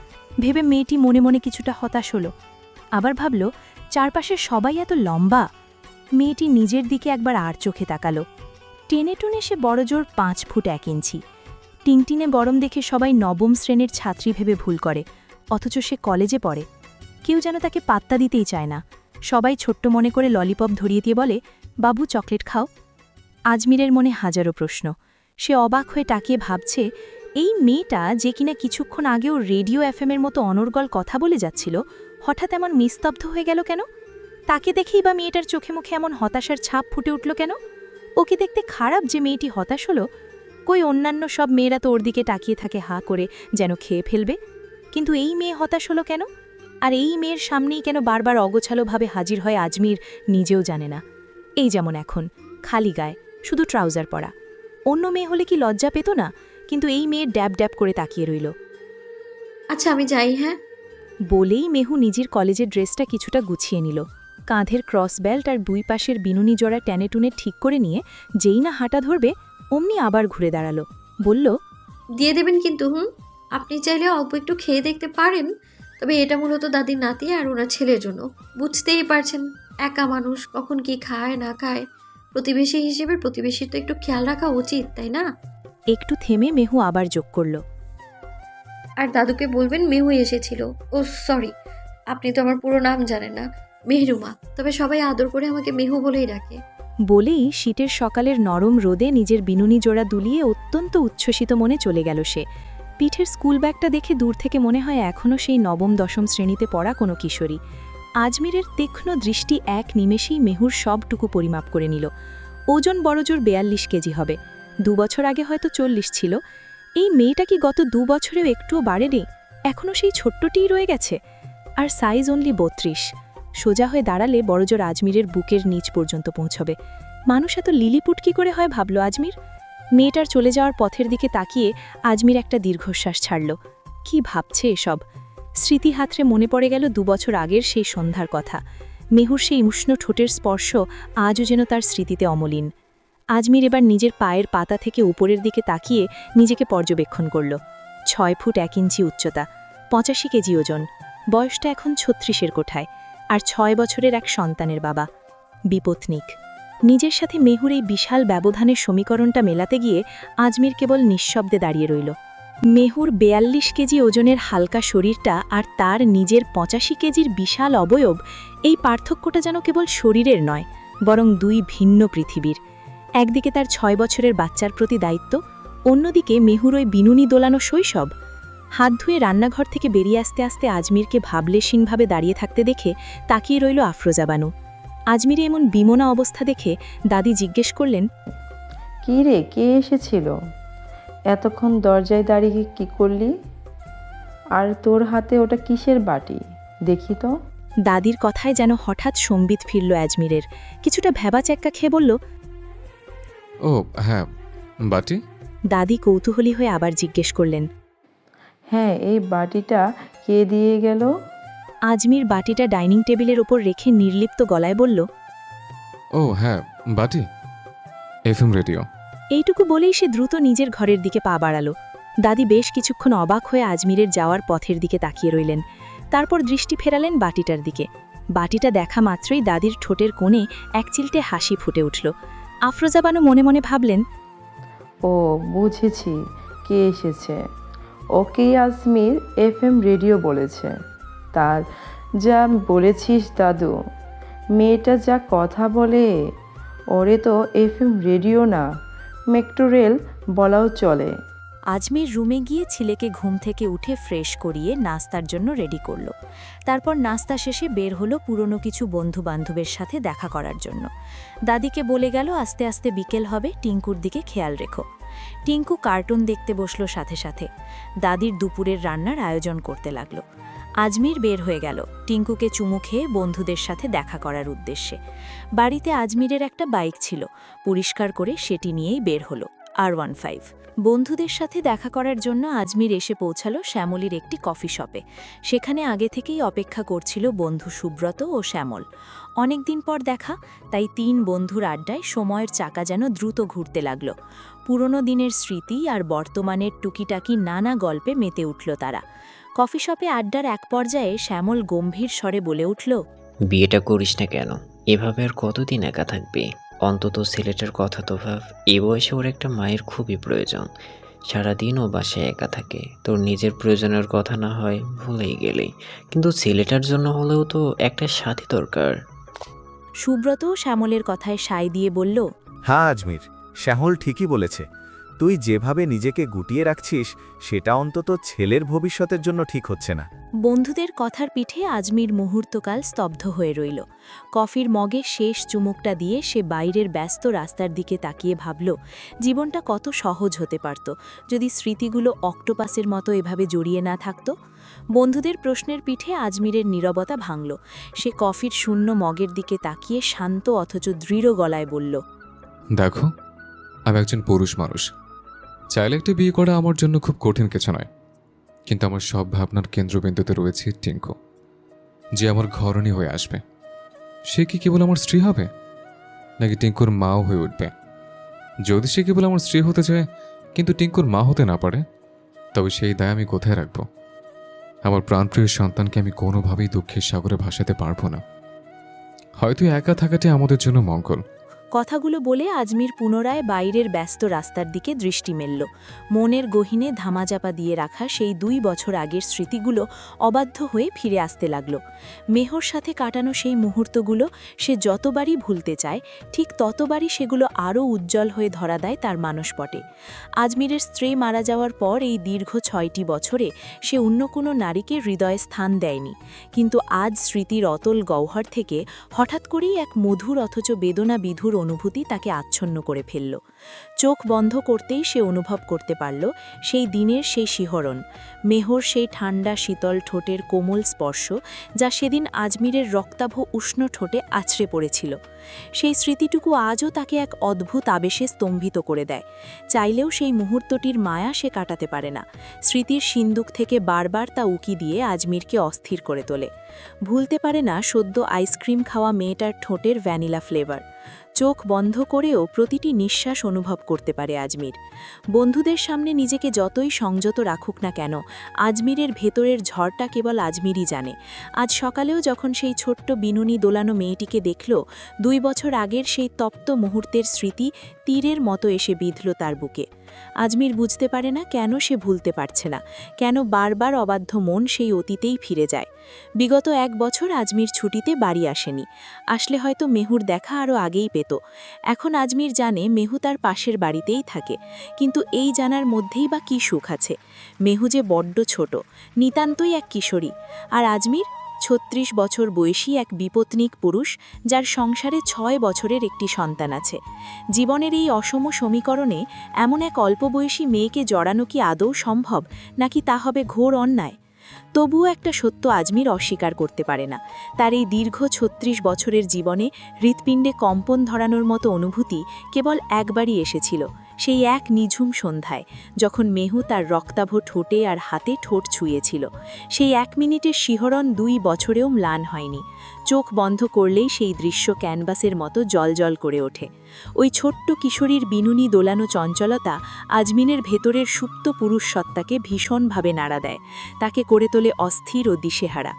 ভেবে মেয়েটি মনে মনে কিছুটা হতাশ হলো। আবার ভাবল, চারপাশে সবাই এত লম্বা। মেয়েটি নিজের দিকে একবার আর চোখে তাকালো। টেনে টুনে সে বড়জোর 5 ফুট 1 ইঞ্চি। টিংটিনে গরম দেখে সবাই নবম শ্রেণীর ছাত্রী ভেবে ভুল করে, অথচ সে কলেজে পড়ে। কেউ যেন তাকে পাত্তা দিতেই চায় না। সবাই ছোট্ট মনে করে ললিপপ ধরিয়ে দিয়ে বলে, বাবু চকলেট খাও। আজমিরের মনে হাজারো প্রশ্ন। সে অবাক হয়ে তাকিয়ে ভাবছে, এই মেয়েটা যে কিনা কিছুক্ষণ আগেও রেডিও এফএমের মতো অনর্গল কথা বলে যাচ্ছিল, হঠাৎ এমন নিস্তব্ধ হয়ে গেল কেন? তাকে দেখেই বা মেয়েটার চোখে মুখে এমন হতাশার ছাপ ফুটে উঠল কেন? ওকে দেখতে খারাপ যে মেয়েটি হতাশ হলো? কই অন্যান্য সব মেয়েরা তো ওর দিকে তাকিয়ে থাকে হাঁ করে, যেন খেয়ে ফেলবে। কিন্তু এই মেয়ে হতাশ হলো কেন? আর এই মেয়ের সামনেই কেন বারবার অগোছালোভাবে হাজির হয় আজমির নিজেও জানে না। এই যেমন এখন, খালি গায়ে, শুধু ট্রাউজার পরা। অন্য মেয়ে হলে কি লজ্জা পেত না? কিন্তু এই মেয়ের ড্যাব ড্যাব করে তাকিয়ে রইল। আচ্ছা, আমি যাই। হ্যাঁ, বলেই মেহু নিজের কলেজের ড্রেসটা কিছুটা গুছিয়ে নিল। কাঁধের ক্রস বেল্ট আর 2 পাশের বিনুনি জোড়া টেনে টুনে ঠিক করে নিয়ে যেই না হাঁটা ধরবে অমনি আবার ঘুরে দাঁড়ালো। বলল, দিয়ে দেবেন কিন্তু। আপনি চাইলে অল্প একটু খেয়ে দেখতে পারেন। তবে এটা মূলত দাদির নাতি আর ওনার ছেলের জন্য। বুঝতেই পারছেন, একা মানুষ কখন কি খায় না খায়। প্রতিবেশী হিসেবে প্রতিবেশীর তো একটু খেয়াল রাখা উচিত, তাই না? একটু থেমে মেহু আবার যোগ করল, আর দাদুকে বলবেন মেহু এসেছিল। ও সরি, আপনি তো আমার পুরো নাম জানেন না। মেহরুমা, তবে সবাই আদর করে আমাকে মেহু বলেই ডাকে। বলেই শীতের সকালের নরম রোদে নিজের বিনুনি জোড়া দুলিয়ে অত্যন্ত উচ্ছ্বসিত মনে চলে গেল সে। পিঠের স্কুল ব্যাগটা দেখে দূর থেকে মনে হয় এখনও সেই নবম দশম শ্রেণীতে পড়া কোনো কিশোরী। আজমিরের তীক্ষ্ণ দৃষ্টি এক নিমেষেই মেহুর সবটুকু পরিমাপ করে নিল। ওজন বড়জোর 42 কেজি হবে। 2 বছর আগে হয়তো 40 ছিল। এই মেয়েটা কি গত 2 বছরেও একটুও বাড়েনি? এখনও সেই ছোট্টটিই রয়ে গেছে। আর সাইজ অনলি 32। সোজা হয়ে দাঁড়ালে বড়জোর আজমিরের বুকের নিচ পর্যন্ত পৌঁছবে। মানুষ এত লিলিপুট কি করে হয় ভাবল আজমির। মেয়েটার চলে যাওয়ার পথের দিকে তাকিয়ে আজমির একটা দীর্ঘশ্বাস ছাড়ল। কি ভাবছে এসব? স্মৃতি হাতড়ে মনে পড়ে গেল 2 বছর আগের সেই সন্ধ্যার কথা। মেহুর সেই উষ্ণ ঠোঁটের স্পর্শ আজও যেন তার স্মৃতিতে অমলিন। আজমির এবার নিজের পায়ের পাতা থেকে উপরের দিকে তাকিয়ে নিজেকে পর্যবেক্ষণ করল। 6 ফুট 1 ইঞ্চি উচ্চতা, 85 কেজি ওজন, বয়সটা এখন 36-এর কোঠায়, আর 6 বছরের এক সন্তানের বাবা। বিপত্নিক। নিজের সাথে মেহুর এই বিশাল ব্যবধানের সমীকরণটা মেলাতে গিয়ে আজমির কেবল নিঃশব্দে দাঁড়িয়ে রইল। মেহুর 42 কেজি ওজনের হালকা শরীরটা আর তার নিজের 85 কেজির বিশাল অবয়ব, এই পার্থক্যটা যেন কেবল শরীরের নয়, বরং 2 ভিন্ন পৃথিবীর। একদিকে তার 6 বছরের বাচ্চার প্রতি দায়িত্ব, অন্যদিকে মেহুর ওই বিনুনি দোলানো শৈশব। হাত ধুয়ে রান্নাঘর থেকে বেরিয়ে আসতে আসতে আজমিরকে ভাবলেশীনভাবে দাঁড়িয়ে থাকতে দেখে তাকিয়ে রইল আফরোজা বানু। আজমিরে এমন বিমনা অবস্থা দেখে দাদি জিজ্ঞেস করলেন, কী রে, কে এসেছিল? এতক্ষণ দরজায় দাঁড়িয়ে কি করলি? আর তোর হাতে ওটা কিসের বাটি? দেখি তো। দাদির কথায় যেন হঠাৎ সম্বিত ফিরল আজমিরের। কিছুটা ভ্যাবাচ্যাক্কা খেয়ে বলল, ও হ্যাঁ, বাটি। দাদি কৌতূহলী হয়ে আবার জিজ্ঞেস করলেন। হ্যাঁ, এই বাটিটা কে দিয়ে গেল? আজমির বাটিটা ডাইনিং টেবিলের ওপর রেখে নির্লিপ্ত গলায় বলল, ও হ্যাঁ, বাটি। FM radio. এইটুকু বলেই সে দ্রুত নিজের ঘরের দিকে পা বাড়াল। দাদি বেশ কিছুক্ষণ অবাক হয়ে আজমিরের যাওয়ার পথের দিকে তাকিয়ে রইলেন। তারপর দৃষ্টি ফেরালেন বাটিটার দিকে। বাটিটা দেখা মাত্রই দাদির ঠোঁটের কোণে একচিলটে হাসি ফুটে উঠল। আফরোজা বানু মনে মনে ভাবলেন, ও বুঝেছি কে এসেছে। ওকেই আজমির এফএম রেডিও বলেছে। তার যা বলেছিস দাদু, মেয়েটা যা কথা বলে, ওরে তো এফএম রেডিও না, মেট্রো রেল বলাও চলে। আজমির রুমে গিয়ে ছেলেকে ঘুম থেকে উঠে ফ্রেশ করিয়ে নাস্তার জন্য রেডি করল। তারপর নাস্তা শেষে বের হলো পুরনো কিছু বন্ধু-বান্ধবের সাথে দেখা করার জন্য। দাদিকে বলে গেল আস্তে আস্তে বিকেল হবে, টিঙ্কুর দিকে খেয়াল রেখো। টিঙ্কু কার্টুন দেখতে বসলো সাথে সাথে। দাদির দুপুরের রান্নার আয়োজন করতে লাগলো। আজমির বের হয়ে গেল টিঙ্কুকে চুমু খেয়ে বন্ধুদের সাথে দেখা করার উদ্দেশ্যে। বাড়িতে আজমিরের একটা বাইক ছিল, পরিষ্কার করে সেটি নিয়েই বের হলো R15। বন্ধুদের সাথে দেখা করার জন্য আজমির এসে পৌঁছালো শ্যামলীর একটি কফি শপে। সেখানে আগে থেকেই অপেক্ষা করছিল বন্ধু সুব্রত ও শ্যামল। অনেকদিন পর দেখা, তাই 3 বন্ধুর আড্ডায় সময়ের চাকা যেন দ্রুত ঘুরতে লাগল। পুরনো দিনের স্মৃতি আর বর্তমানের টুকিটাকি নানা গল্পে মেতে উঠল তারা। কফি শপে আড্ডার এক পর্যায়ে শ্যামল গম্ভীর স্বরে বলে উঠল, বিয়েটা করিস না কেন? এভাবে আর কতদিন একা থাকবি? অন্তত ছেলেটার কথা তো ভাব। এ বয়সে ওর একটা মায়ের খুবই প্রয়োজন। সারাদিন ও বাসায় একা থাকে। তোর নিজের প্রয়োজনের কথা না হয় ভুলেই গেলেই, কিন্তু ছেলেটার জন্য হলেও তো একটা সাথী দরকার। সুব্রত শ্যামলের কথায় সায় দিয়ে বলল, হ্যাঁ আজমির, শ্যামল ঠিকই বলেছে। তুই যেভাবে নিজেকে গুটিয়ে রাখছিস সেটা অন্তত ছেলের ভবিষ্যতের জন্য ঠিক হচ্ছে না। বন্ধুদের কথার পিঠে আজমির মুহূর্তকাল স্তব্ধ হয়ে রইল। কফির মগে শেষ চুমুকটা দিয়ে সে বাইরের ব্যস্ত রাস্তার দিকে তাকিয়ে ভাবল, জীবনটা কত সহজ হতে পারত যদি স্মৃতিগুলো অক্টোপাসের মতো এভাবে জড়িয়ে না থাকত। বন্ধুদের প্রশ্নের পিঠে আজমিরের নীরবতা ভাঙল। সে কফির শূন্য মগের দিকে তাকিয়ে শান্ত অথচ দৃঢ় গলায় বলল, দেখো, আমি একজন পুরুষ মানুষ। চাইলে একটা বিয়ে করা আমার জন্য খুব কঠিন কিছু নয়, কিন্তু আমার সব ভাবনার কেন্দ্রবিন্দুতে রয়েছে টিঙ্কু, যে আমার ঘরণী হয়ে আসবে। সে কি কেবল আমার স্ত্রী হবে, নাকি টিঙ্কুর মাও হয়ে উঠবে? যদি সে কেবল আমার স্ত্রী হতে চায় কিন্তু টিঙ্কুর মা হতে না পারে, তবে সেই দায় আমি কোথায় রাখব? আমার প্রাণপ্রিয় সন্তানকে আমি কোনোভাবেই দুঃখের সাগরে ভাসাতে পারবো না। হয়তো একা থাকাটাই আমাদের জন্য মঙ্গল। কথাগুলো বলে আজমির পুনরায় বাইরের ব্যস্ত রাস্তার দিকে দৃষ্টি মেলল। মনের গহীনে ধামাচাপা দিয়ে রাখা সেই 2 বছর আগের স্মৃতিগুলো অবাধ্য হয়ে ফিরে আসতে লাগল। মেহর সাথে কাটানো সেই মুহূর্তগুলো সে যতবারই ভুলতে চায়, ঠিক ততবারই সেগুলো আরও উজ্জ্বল হয়ে ধরা দেয় তার মানসপটে। আজমিরের স্ত্রী মারা যাওয়ার পর এই দীর্ঘ 6টি বছরে সে অন্য কোনো নারীকে হৃদয়ে স্থান দেয়নি, কিন্তু আজ স্মৃতির অতল গহ্বর থেকে হঠাৎ করেই এক মধুর অথচ বেদনা বিধুর অনুভূতি তাকে আচ্ছন্ন করে ফেলল। চোখ বন্ধ করতেই সে অনুভব করতে পারল সেই দিনের সেই শিহরণ, মেহর সেই ঠান্ডা শীতল ঠোঁটের কোমল স্পর্শ, যা সেদিন আজমিরের রক্তাভ উষ্ণ ঠোঁটে আছড়ে পড়েছিল। সেই স্মৃতিটুকু আজও তাকে এক অদ্ভুত আবেশে স্তম্ভিত করে দেয়। চাইলেও সেই মুহূর্তটির মায়া সে কাটাতে পারে না। স্মৃতির সিন্দুক থেকে বারবার তা উকি দিয়ে আজমিরকে অস্থির করে তোলে। ভুলতে পারে না সদ্য আইসক্রিম খাওয়া মেয়েটার ঠোঁটের ভ্যানিলা ফ্লেভার। চোখ বন্ধ করেও প্রতিটি নিঃশ্বাস অনুভব করতে পারে আজমির। বন্ধুদের সামনে নিজেকে যতই সংযত রাখুক না কেন, আজমিরের ভেতরের ঝড়টা কেবল আজমিরই জানে। আজ সকালেও যখন সেই ছোট্ট বিনুনি দোলানো মেয়েটিকে দেখল, 2 বছর আগের সেই তপ্ত মুহূর্তের স্মৃতি তীরের মতো এসে বিঁধল তার বুকে। আজমির বুঝতে পারে না কেন সে ভুলতে পারছে না, কেন বারবার অবাধ্য মন সেই অতীতেই ফিরে যায়। বিগত 1 বছর আজমির ছুটিতে বাড়ি আসেনি। আসলে হয়তো মেহুর দেখা আরও আগেই পেত। এখন আজমির জানে মেহু তার পাশের বাড়িতেই থাকে, কিন্তু এই জানার মধ্যেই বা কী সুখ আছে? মেহু যে বড্ড ছোট, নিতান্তই এক কিশোরী, আর আজমির 36 বছর বয়সী এক বিপত্নিক পুরুষ, যার সংসারে 6 বছরের একটি সন্তান আছে। জীবনের এই অসম সমীকরণে এমন এক অল্প বয়সী মেয়েকে জড়ানো কি আদৌ সম্ভব, নাকি তা হবে ঘোর অন্যায়? তবুও একটা সত্য আজমির অস্বীকার করতে পারে না। তার এই দীর্ঘ 36 বছরের জীবনে হৃৎপিণ্ডে কম্পন ধরানোর মতো অনুভূতি কেবল একবারই এসেছিল, সেই এক নিঝুম সন্ধ্যায়, যখন মেহু তার রক্তাভ ঠোঁটে আর হাতে ঠোঁট ছুঁয়েছিল। সেই 1 মিনিটের শিহরণ 2 বছরেও ম্লান হয়নি। চোখ বন্ধ করলেই সেই দৃশ্য ক্যানভাসের মতো জলজল করে ওঠে। ওই ছোট্ট কিশোরীর বিনুনি দোলানো চঞ্চলতা আজমিনের ভেতরের সুপ্ত পুরুষ সত্তাকে ভীষণভাবে নাড়া দেয়, তাকে করে তোলে অস্থির ও দিশেহারা।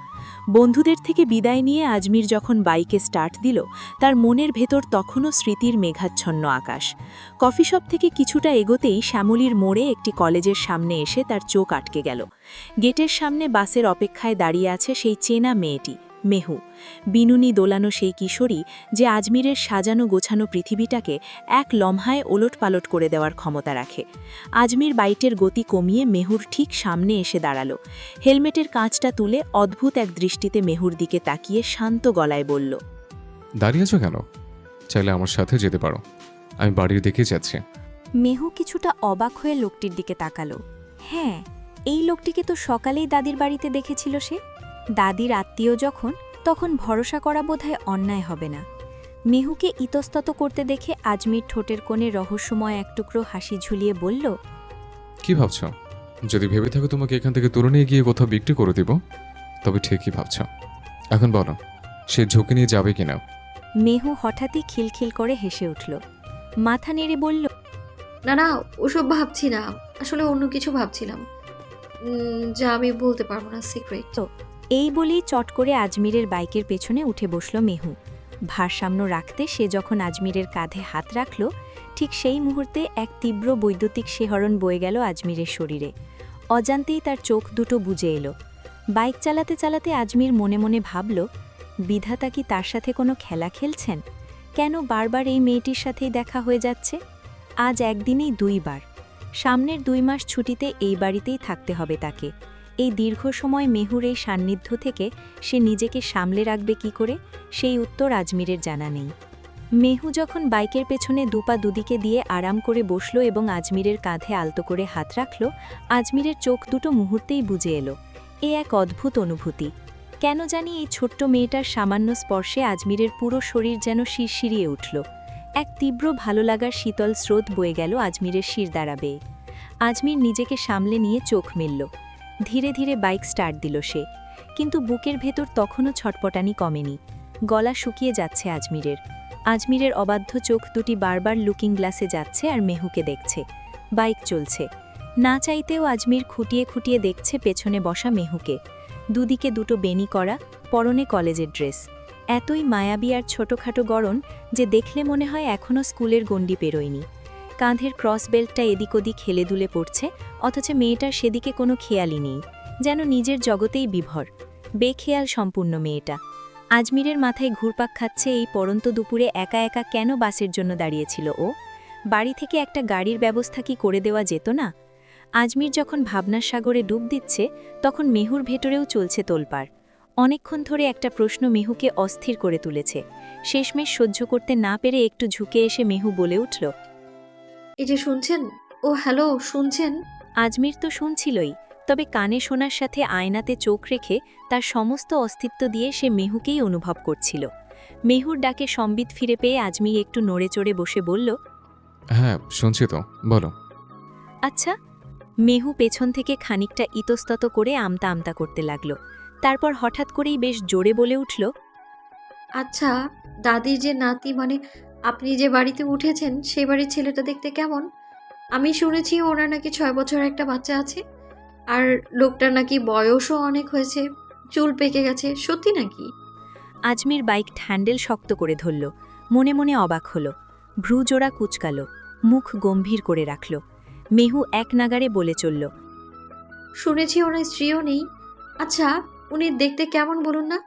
বন্ধুদের থেকে বিদায় নিয়ে আজমির যখন বাইকে স্টার্ট দিল, তার মনের ভেতর তখনও স্মৃতির মেঘাচ্ছন্ন আকাশ। কফি শপ থেকে কিছুটা এগোতেই শ্যামলীর মোড়ে একটি কলেজের সামনে এসে তার চোখ আটকে গেল। গেটের সামনে বাসের অপেক্ষায় দাঁড়িয়ে আছে সেই চেনা মেয়েটি, মেহু। বিনুনি দোলানো সেই কিশোরী, যে আজমিরের সাজানো গোছানো পৃথিবীটাকে এক লম্হায় ওলটপালট করে দেওয়ার ক্ষমতা রাখে। আজমির বাইটের গতি কমিয়ে মেহুর ঠিক সামনে এসে দাঁড়ালো। হেলমেটের কাঁচটা তুলে অদ্ভুত এক দৃষ্টিতে মেহুর দিকে তাকিয়ে শান্ত গলায় বলল, দাঁড়িয়ে আছো কেন? চাইলে আমার সাথে যেতে পারো, আমি বাড়ির দিকে যাচ্ছি। মেহু কিছুটা অবাক হয়ে লোকটির দিকে তাকালো। হ্যাঁ, এই লোকটিকে তো সকালেই দাদির বাড়িতে দেখেছিল সে। দাদির আত্মীয় যখন, তখন ভরসা করা বোধহয় অন্যায় হবে না। মেহুকে ইতস্তত করতে দেখে আজমির ঠোঁটের কোণে রহস্যময় এক টুকরো হাসি ঝুলিয়ে বলল, কি ভাবছ? যদি ভেবে থাকো তোমাকে এখান থেকে তুলে নিয়ে গিয়ে কোথাও বিক্রি করে দিব, তবে ঠিকই ভাবছ। এখন বলো, সে ঝুঁকি নিয়ে যাবে কিনা? মেহু হঠাৎই খিলখিল করে হেসে উঠল। মাথা নেড়ে বলল, না না, ওসব ভাবছি না, আসলে অন্য কিছু ভাবছিলাম, যা আমি বলতে পারবো না, সিক্রেট। এই বলেই চট করে আজমিরের বাইকের পেছনে উঠে বসল মেহু। ভারসাম্য রাখতে সে যখন আজমিরের কাঁধে হাত রাখল, ঠিক সেই মুহূর্তে এক তীব্র বৈদ্যুতিক শিহরণ বয়ে গেল আজমিরের শরীরে। অজান্তেই তার চোখ দুটো বুজে এলো। বাইক চালাতে চালাতে আজমির মনে মনে ভাবল, বিধাতা কি তার সাথে কোনো খেলা খেলছেন? কেন বারবার এই মেয়েটির সাথেই দেখা হয়ে যাচ্ছে? আজ একদিনেই 2 বার। সামনের 2 মাস ছুটিতে এই বাড়িতেই থাকতে হবে তাকে। এই দীর্ঘ সময় মেহুর এই সান্নিধ্য থেকে সে নিজেকে সামলে রাখবে কি করে, সেই উত্তর আজমিরের জানা নেই। মেহু যখন বাইকের পেছনে দুপা দুদিকে দিয়ে আরাম করে বসল এবং আজমিরের কাঁধে আলতো করে হাত রাখল, আজমিরের চোখ দুটো মুহূর্তেই বুজে এলো। এ এক অদ্ভুত অনুভূতি। কেন জানি এই ছোট্ট মেয়েটার সামান্য স্পর্শে আজমিরের পুরো শরীর যেন শিরশিরিয়ে উঠল। এক তীব্র ভালো লাগার শীতল স্রোত বয়ে গেল আজমিরের শিরদাঁড়া বেয়ে। আজমির নিজেকে সামলে নিয়ে চোখ মেলল। ধীরে ধীরে বাইক স্টার্ট দিল সে, কিন্তু বুকের ভেতর তখনও ছটপটানি কমেনি। গলা শুকিয়ে যাচ্ছে আজমিরের। আজমিরের অবাধ্য চোখ দুটি বারবার লুকিং গ্লাসে যাচ্ছে আর মেহুকে দেখছে। বাইক চলছে। না চাইতেও আজমির খুঁটিয়ে খুঁটিয়ে দেখছে পেছনে বসা মেহুকে। দুদিকে দুটো বেনি করা, পরনে কলেজের ড্রেস। এতই মায়াবী আর ছোটখাটো গড়ন যে দেখলে মনে হয় এখনও স্কুলের গণ্ডি পেরোয়নি। কাঁধের ক্রস বেল্টটা এদিক ওদিক হেলে দুলে পড়ছে, অথচ মেয়েটার সেদিকে কোনো খেয়ালই নেই, যেন নিজের জগতেই বিভর। বেখেয়াল সম্পূর্ণ মেয়েটা। আজমিরের মাথায় ঘুরপাক খাচ্ছে এই পড়ন্ত দুপুরে একা একা কেন বাসের জন্য দাঁড়িয়েছিল ও? বাড়ি থেকে একটা গাড়ির ব্যবস্থা কি করে দেওয়া যেত না? আজমির যখন ভাবনার সাগরে ডুব দিচ্ছে, তখন মেহুর ভেতরেও চলছে তোলপাড়। অনেকক্ষণ ধরে একটা প্রশ্ন মেহুকে অস্থির করে তুলেছে। শেষমেশ সহ্য করতে না পেরে একটু ঝুঁকে এসে মেহু বলে উঠল, এই যে শুনছেন? ও হ্যালো, শুনছেন? আজমির তো শুনছিলই, তবে কানে শোনার সাথে আয়নাতে চোখ রেখে তার সমস্ত অস্তিত্ব দিয়ে সে মেহুকেই অনুভব করছিল। মেহুর ডাকে সম্বিত ফিরে পেয়ে আজমির একটু নড়ে চড়ে বসে বলল, হ্যাঁ শুনছি তো, বলো। আচ্ছা। মেহু পেছন থেকে খানিকটা ইতস্তত করে আমতা আমতা করতে লাগল। তারপর হঠাৎ করেই বেশ জোরে বলে উঠল, আচ্ছা, দাদির যে নাতি, মানে আপনি যে বাড়িতে উঠেছেন সেই বাড়ির ছেলেটা দেখতে কেমন? আমি শুনেছি ওনার নাকি 6 বছর একটা বাচ্চা আছে, আর লোকটার নাকি বয়সও অনেক হয়েছে, চুল পেকে গেছে, সত্যি নাকি? আজমির বাইক হ্যান্ডেল শক্ত করে ধরল। মনে মনে অবাক হল। ভ্রুজোড়া কুচকাল, মুখ গম্ভীর করে রাখল। মেহু এক নাগারে বলে চলল, শুনেছি ওনার স্ত্রীও নেই। আচ্ছা, উনি দেখতে কেমন বলুন না?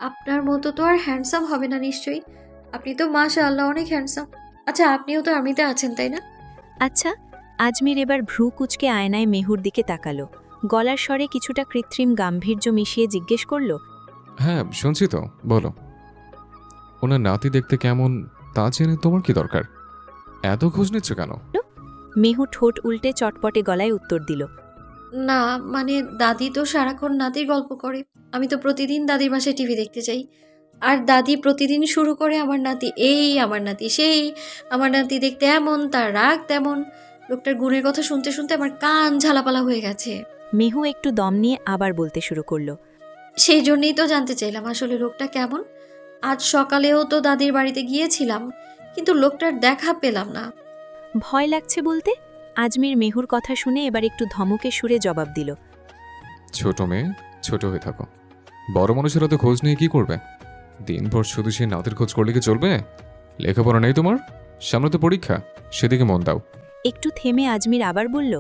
আপনার মতো তো আর হ্যান্ডসাম হবে না নিশ্চয়ই। আপনি তো মাশাআল্লাহ অনেক হ্যান্ডসাম। আচ্ছা, আপনিও তো আর্মিতে আছেন তাই না? আচ্ছা। আজমির এবার ভ্রু কুচকে আয়নায় মেহুর দিকে তাকালো। গলার স্বরে কিছুটা কৃত্রিম গাম্ভীর্য মিশিয়ে জিজ্ঞেস করল, হ্যাঁ শুনছি তো, বলো। ওনার নাতি দেখতে কেমন তা জেনে তোমার কি দরকার? এত খোঁজ নিচ্ছ কেন? মেহু ঠোঁট উল্টে চটপটে গলায় উত্তর দিল। না মানে দাদি তো সারাক্ষণ নাতির গল্প করে, আমি তো প্রতিদিন দাদির বাসায় টিভি দেখতে যাই। আর দাদি প্রতিদিন শুরু করে আমার নাতি এই, আমার নাতি সেই, আমার নাতি দেখতে এমন, তার রাগ তেমন। লোকটার গুণের কথা শুনতে শুনতে আমার কান ঝালাপালা হয়ে গেছে। মেহু একটু দম নিয়ে আবার বলতে শুরু করলো। সেই জন্যই তো জানতে চাইলাম আসলে লোকটা কেমন। আজ সকালেও তো দাদির বাড়িতে গিয়েছিলাম, কিন্তু লোকটার দেখা পেলাম না। ভয় লাগছে বলতে? আজমির মেহুর কথা শুনে এবার একটু ধমকে সুরে জবাব দিল। ছোট মেয়ে, ছোট হয়ে থাকো। বড় মানুষেরা তো খোঁজ নিয়ে কি করবে? দিনভর শুধু সেই নাতির খোঁজ করলে কি চলবে? লেখাপড়া নেই তোমার? সামনে তো পরীক্ষা, সেদিকে মন দাও। একটু থেমে আজমির আবার বলল।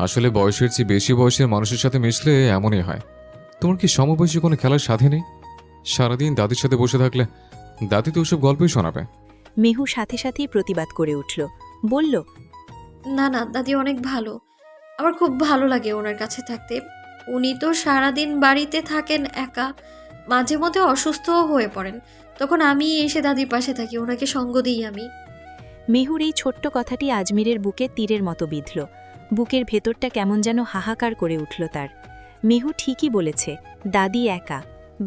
আসলে বয়সের চেয়ে বেশি বয়সের মানুষের সাথে মিশলে এমনই হয়। তোমার কি সমবয়সী কোনো খেলার সাথে নেই? সারাদিন দাদির সাথে বসে থাকলে দাদি তো ওসব গল্পই শোনাবে। মেহু সাথে সাথেই প্রতিবাদ করে উঠল, বলল। না না, দাদি অনেক ভালো, আমার খুব ভালো লাগে ওনার কাছে থাকতে। উনি তো সারাদিন বাড়িতে থাকেন একা, মাঝে মধ্যে অসুস্থও হয়ে পড়েন, তখন আমি এসে দাদির পাশে থাকি, ওনাকে সঙ্গ দিই আমি। মেহুর এই ছোট্ট কথাটি আজমিরের বুকে তীরের মতো বিঁধল। বুকের ভেতরটা কেমন যেন হাহাকার করে উঠল তার। মেহু ঠিকই বলেছে, দাদি একা।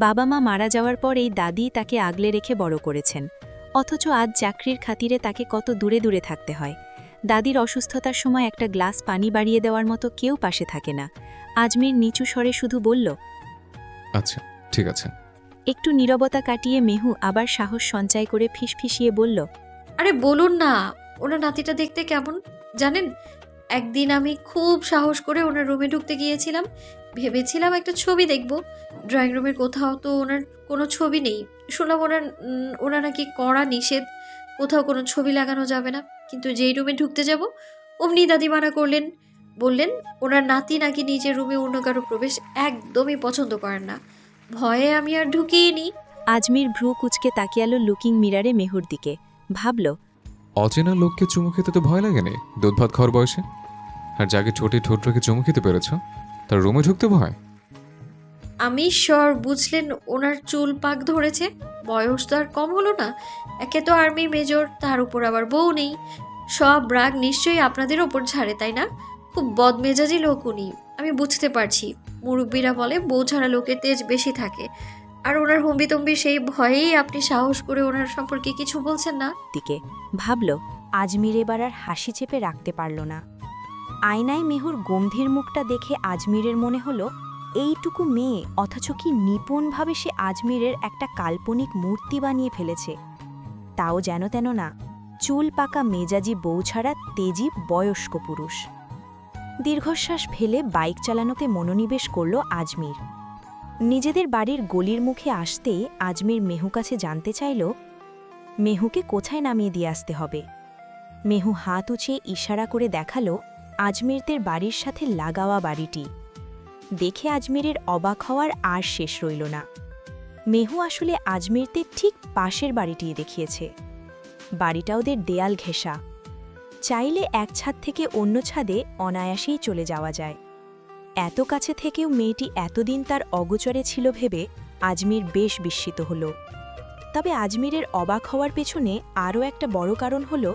বাবা মা মারা যাওয়ার পর এই দাদি তাকে আগলে রেখে বড় করেছেন, অথচ আজ চাকরির খাতিরে তাকে কত দূরে দূরে থাকতে হয়। দাদির অসুস্থতার সময় একটা গ্লাস পানি বাড়িয়ে দেওয়ার মতো কেউ পাশে থাকে না। আজমির নিচু স্বরে শুধু বলল, আচ্ছা ঠিক আছে। একটু নীরবতা কাটিয়ে মেহু আবার সাহস সঞ্চয় করে ফিসফিসিয়ে বলল। আরে বলুন না, ওনার নাতিটা দেখতে কেমন জানেন? একদিন আমি খুব সাহস করে ওনার রুমে ঢুকতে গিয়েছিলাম, ভেবেছিলাম একটা ছবি দেখব। ড্রয়িং রুমের কোথাও তো ওনার কোনো ছবি নেই। শুনলাম ওনার নাকি কড়া নিষেধ, কোথাও কোনো ছবি লাগানো যাবে না। কিন্তু যেই রুমে ঢুকতে যাব অমনি দাদি মানা করলেন, বললেন ওনার নাতি নাকি নিজের রুমে অন্য কারো প্রবেশ একদমই পছন্দ করেন না। ভয়ে আমি আর ঢুকিয়ে আজমির ভ্রু কুচকে তাকিয়ালো লুকিং মিরারে মেহুর দিকে, ভাবল। অচেনা লোককে চুমু খেতে তো ভয় লাগেনি দুধ ভাত খাওয়ার বয়সে? আর যাকে ঠোঁটে ঠোঁট রেখে চুমু খেতে পেরেছ তার রুমে ঢুকতে ভয়? আমি শর বুঝলেন ওনার চুল পাক ধরেছে, বয়স তো আর কম হলো না। একে তো আর্মি মেজর, তার উপর আবার বউ নেই। সব রাগ নিশ্চয়ই আপনাদের ওপর ঝাড়ে, তাই না? খুব বদমেজাজি লোক উনি, আমি বুঝতে পারছি। মুরব্বীরা বলে বউ ছাড়া লোকের তেজ বেশি থাকে। আর ওনার হম্বিতম্বি সেই ভয়েই আপনি সাহস করে ওনার সম্পর্কে কিছু বলছেন না। দিকে ভাবল। আজমির এবার আর হাসি চেপে রাখতে পারল না। আয়নায় মেহুর গম্ভীর মুখটা দেখে আজমিরের মনে হলো, এইটুকু মেয়ে অথচ কি নিপুণভাবে সে আজমিরের একটা কাল্পনিক মূর্তি বানিয়ে ফেলেছে। তাও যেন তেন না, চুল পাকা মেজাজি বউ ছাড়া তেজি বয়স্ক পুরুষ। দীর্ঘশ্বাস ফেলে বাইক চালানোতে মনোনিবেশ করল আজমির। নিজেদের বাড়ির গলির মুখে আসতে আজমির মেহু কাছে জানতে চাইল মেহুকে কোথায় নামিয়ে দিয়ে আসতে হবে। মেহু হাত উঁচিয়ে ইশারা করে দেখালো আজমিরদের বাড়ির সাথে লাগাওয়া বাড়িটি। দেখে আজমিরের অবাক হওয়ার আর শেষ রইল না। মেহু আসলে আজমিরদের ঠিক পাশের বাড়িটি দেখিয়েছে। বাড়িটা ওদের দেয়াল ঘেঁষা, চাইলে এক ছাদ থেকে অন্য ছাদে অনায়াসেই চলে যাওয়া যায়। এত কাছে থেকেও মেয়েটি এতদিন তার অগোচরে ছিল ভেবে আজমির বেশ বিস্মিত হল। তবে আজমিরের অবাক হওয়ার পেছনে আরও একটা বড় কারণ হল,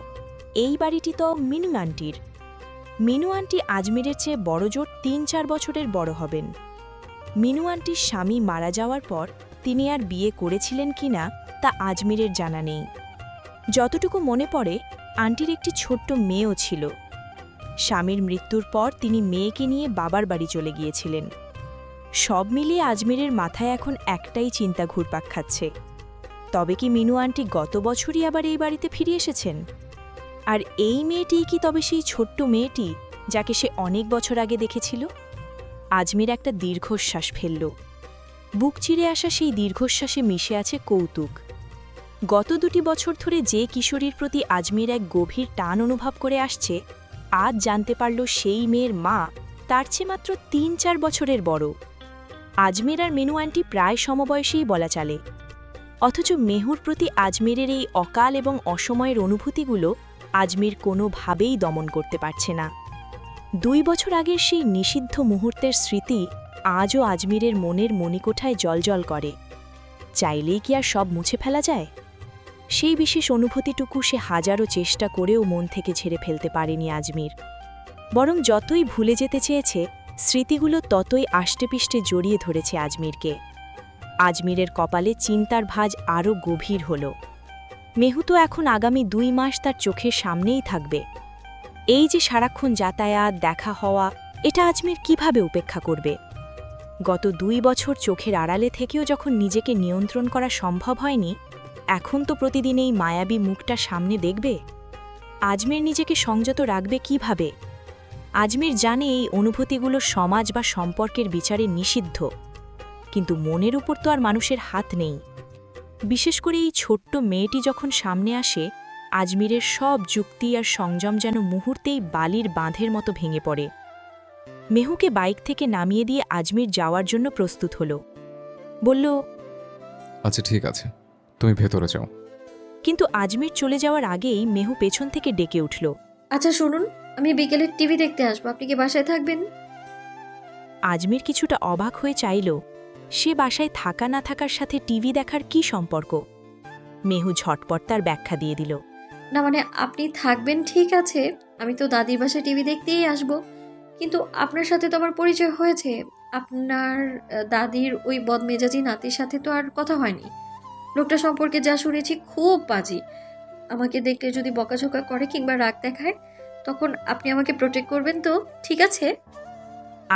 এই বাড়িটি তো মিনু আন্টির। মিনু আন্টি আজমিরের চেয়ে বড়জোর ৩-৪ বছরের বড় হবেন। মিনু আন্টির স্বামী মারা যাওয়ার পর তিনি আর বিয়ে করেছিলেন কিনা তা আজমিরের জানা নেই। যতটুকু মনে পড়ে, আন্টির একটি ছোট্ট মেয়েও ছিল। স্বামীর মৃত্যুর পর তিনি মেয়েকে নিয়ে বাবার বাড়ি চলে গিয়েছিলেন। সব মিলিয়ে আজমিরের মাথায় এখন একটাই চিন্তা ঘুরপাক খাচ্ছে, তবে কি মিনু আন্টি গত বছরই আবার এই বাড়িতে ফিরে এসেছেন? আর এই মেয়েটিই কি তবে সেই ছোট্ট মেয়েটি যাকে সে অনেক বছর আগে দেখেছিল? আজমির একটা দীর্ঘশ্বাস ফেলল। বুক চিরে আসা সেই দীর্ঘশ্বাসে মিশে আছে কৌতুক। গত 2 বছর ধরে যে কিশোরীর প্রতি আজমির এক গভীর টান অনুভব করে আসছে, আজ জানতে পারল সেই মেয়ের মা তার চেয়ে মাত্র 3-4 বছরের বড়। আজমির আর মিনু আন্টি প্রায় সমবয়সীই বলা চলে, অথচ মেহুর প্রতি আজমিরের এই অকাল এবং অসময়ের অনুভূতিগুলো আজমির কোনোভাবেই দমন করতে পারছে না। 2 বছর আগের সেই নিষিদ্ধ মুহূর্তের স্মৃতি আজও আজমিরের মনের মণিকোঠায় জ্বলজ্বল করে। চাইলেই কি আর সব মুছে ফেলা যায়? সেই বিশেষ অনুভূতিটুকু সে হাজারো চেষ্টা করেও মন থেকে ঝেড়ে ফেলতে পারেনি আজমির। বরং যতই ভুলে যেতে চেয়েছে, স্মৃতিগুলো ততই আষ্টেপৃষ্টে জড়িয়ে ধরেছে আজমিরকে। আজমিরের কপালে চিন্তার ভাঁজ আরও গভীর হল। মেহু তো এখন আগামী 2 মাস তার চোখের সামনেই থাকবে। এই যে সারাক্ষণ যাতায়াত, দেখা হওয়া, এটা আজমির কিভাবে উপেক্ষা করবে? গত 2 বছর চোখের আড়ালে থেকেও যখন নিজেকে নিয়ন্ত্রণ করা সম্ভব হয়নি, এখন তো প্রতিদিন এই মায়াবী মুখটা সামনে দেখবে। আজমির নিজেকে সংযত রাখবে কিভাবে? আজমির জানে এই অনুভূতিগুলো সমাজ বা সম্পর্কের বিচারে নিষিদ্ধ, কিন্তু মনের উপর তো আর মানুষের হাত নেই। বিশেষ করে এই ছোট্ট মেয়েটি যখন সামনে আসে, আজমিরের সব যুক্তি আর সংযম যেন মুহূর্তেই বালির বাঁধের মতো ভেঙে পড়ে। মেহুকে বাইক থেকে নামিয়ে দিয়ে আজমির যাওয়ার জন্য প্রস্তুত হল। বলল, আচ্ছা ঠিক আছে, তুমি ভেতরে যাও। কিন্তু আজমির চলে যাওয়ার আগেই মেহু পেছন থেকে ডেকে উঠল। আচ্ছা শুনুন, আমি বিকেলে টিভি দেখতে আসবো, আপনি কি বাসায় থাকবেন? আজমির কিছুটা অবাক হয়ে চাইল, সে বাসায় থাকা না থাকার সাথে টিভি দেখার কি সম্পর্ক? মেহু ঝটপট তার ব্যাখ্যা দিয়ে দিল। না মানে আপনি থাকবেন ঠিক আছে, আমি তো দাদির বাসায় টিভি দেখতেই আসবো, কিন্তু আপনার সাথে তো আমার পরিচয় হয়েছে। আপনার দাদির ওই বদমেজাজি নাতির সাথে তো আর কথা হয়নি। লোকটা সম্পর্কে যা শুনেছি খুব বাজে। আমাকে দেখলে যদি বকাঝকা করে কিংবা রাগ দেখায়, তখন আপনি আমাকে প্রোটেক্ট করবেন তো, ঠিক আছে?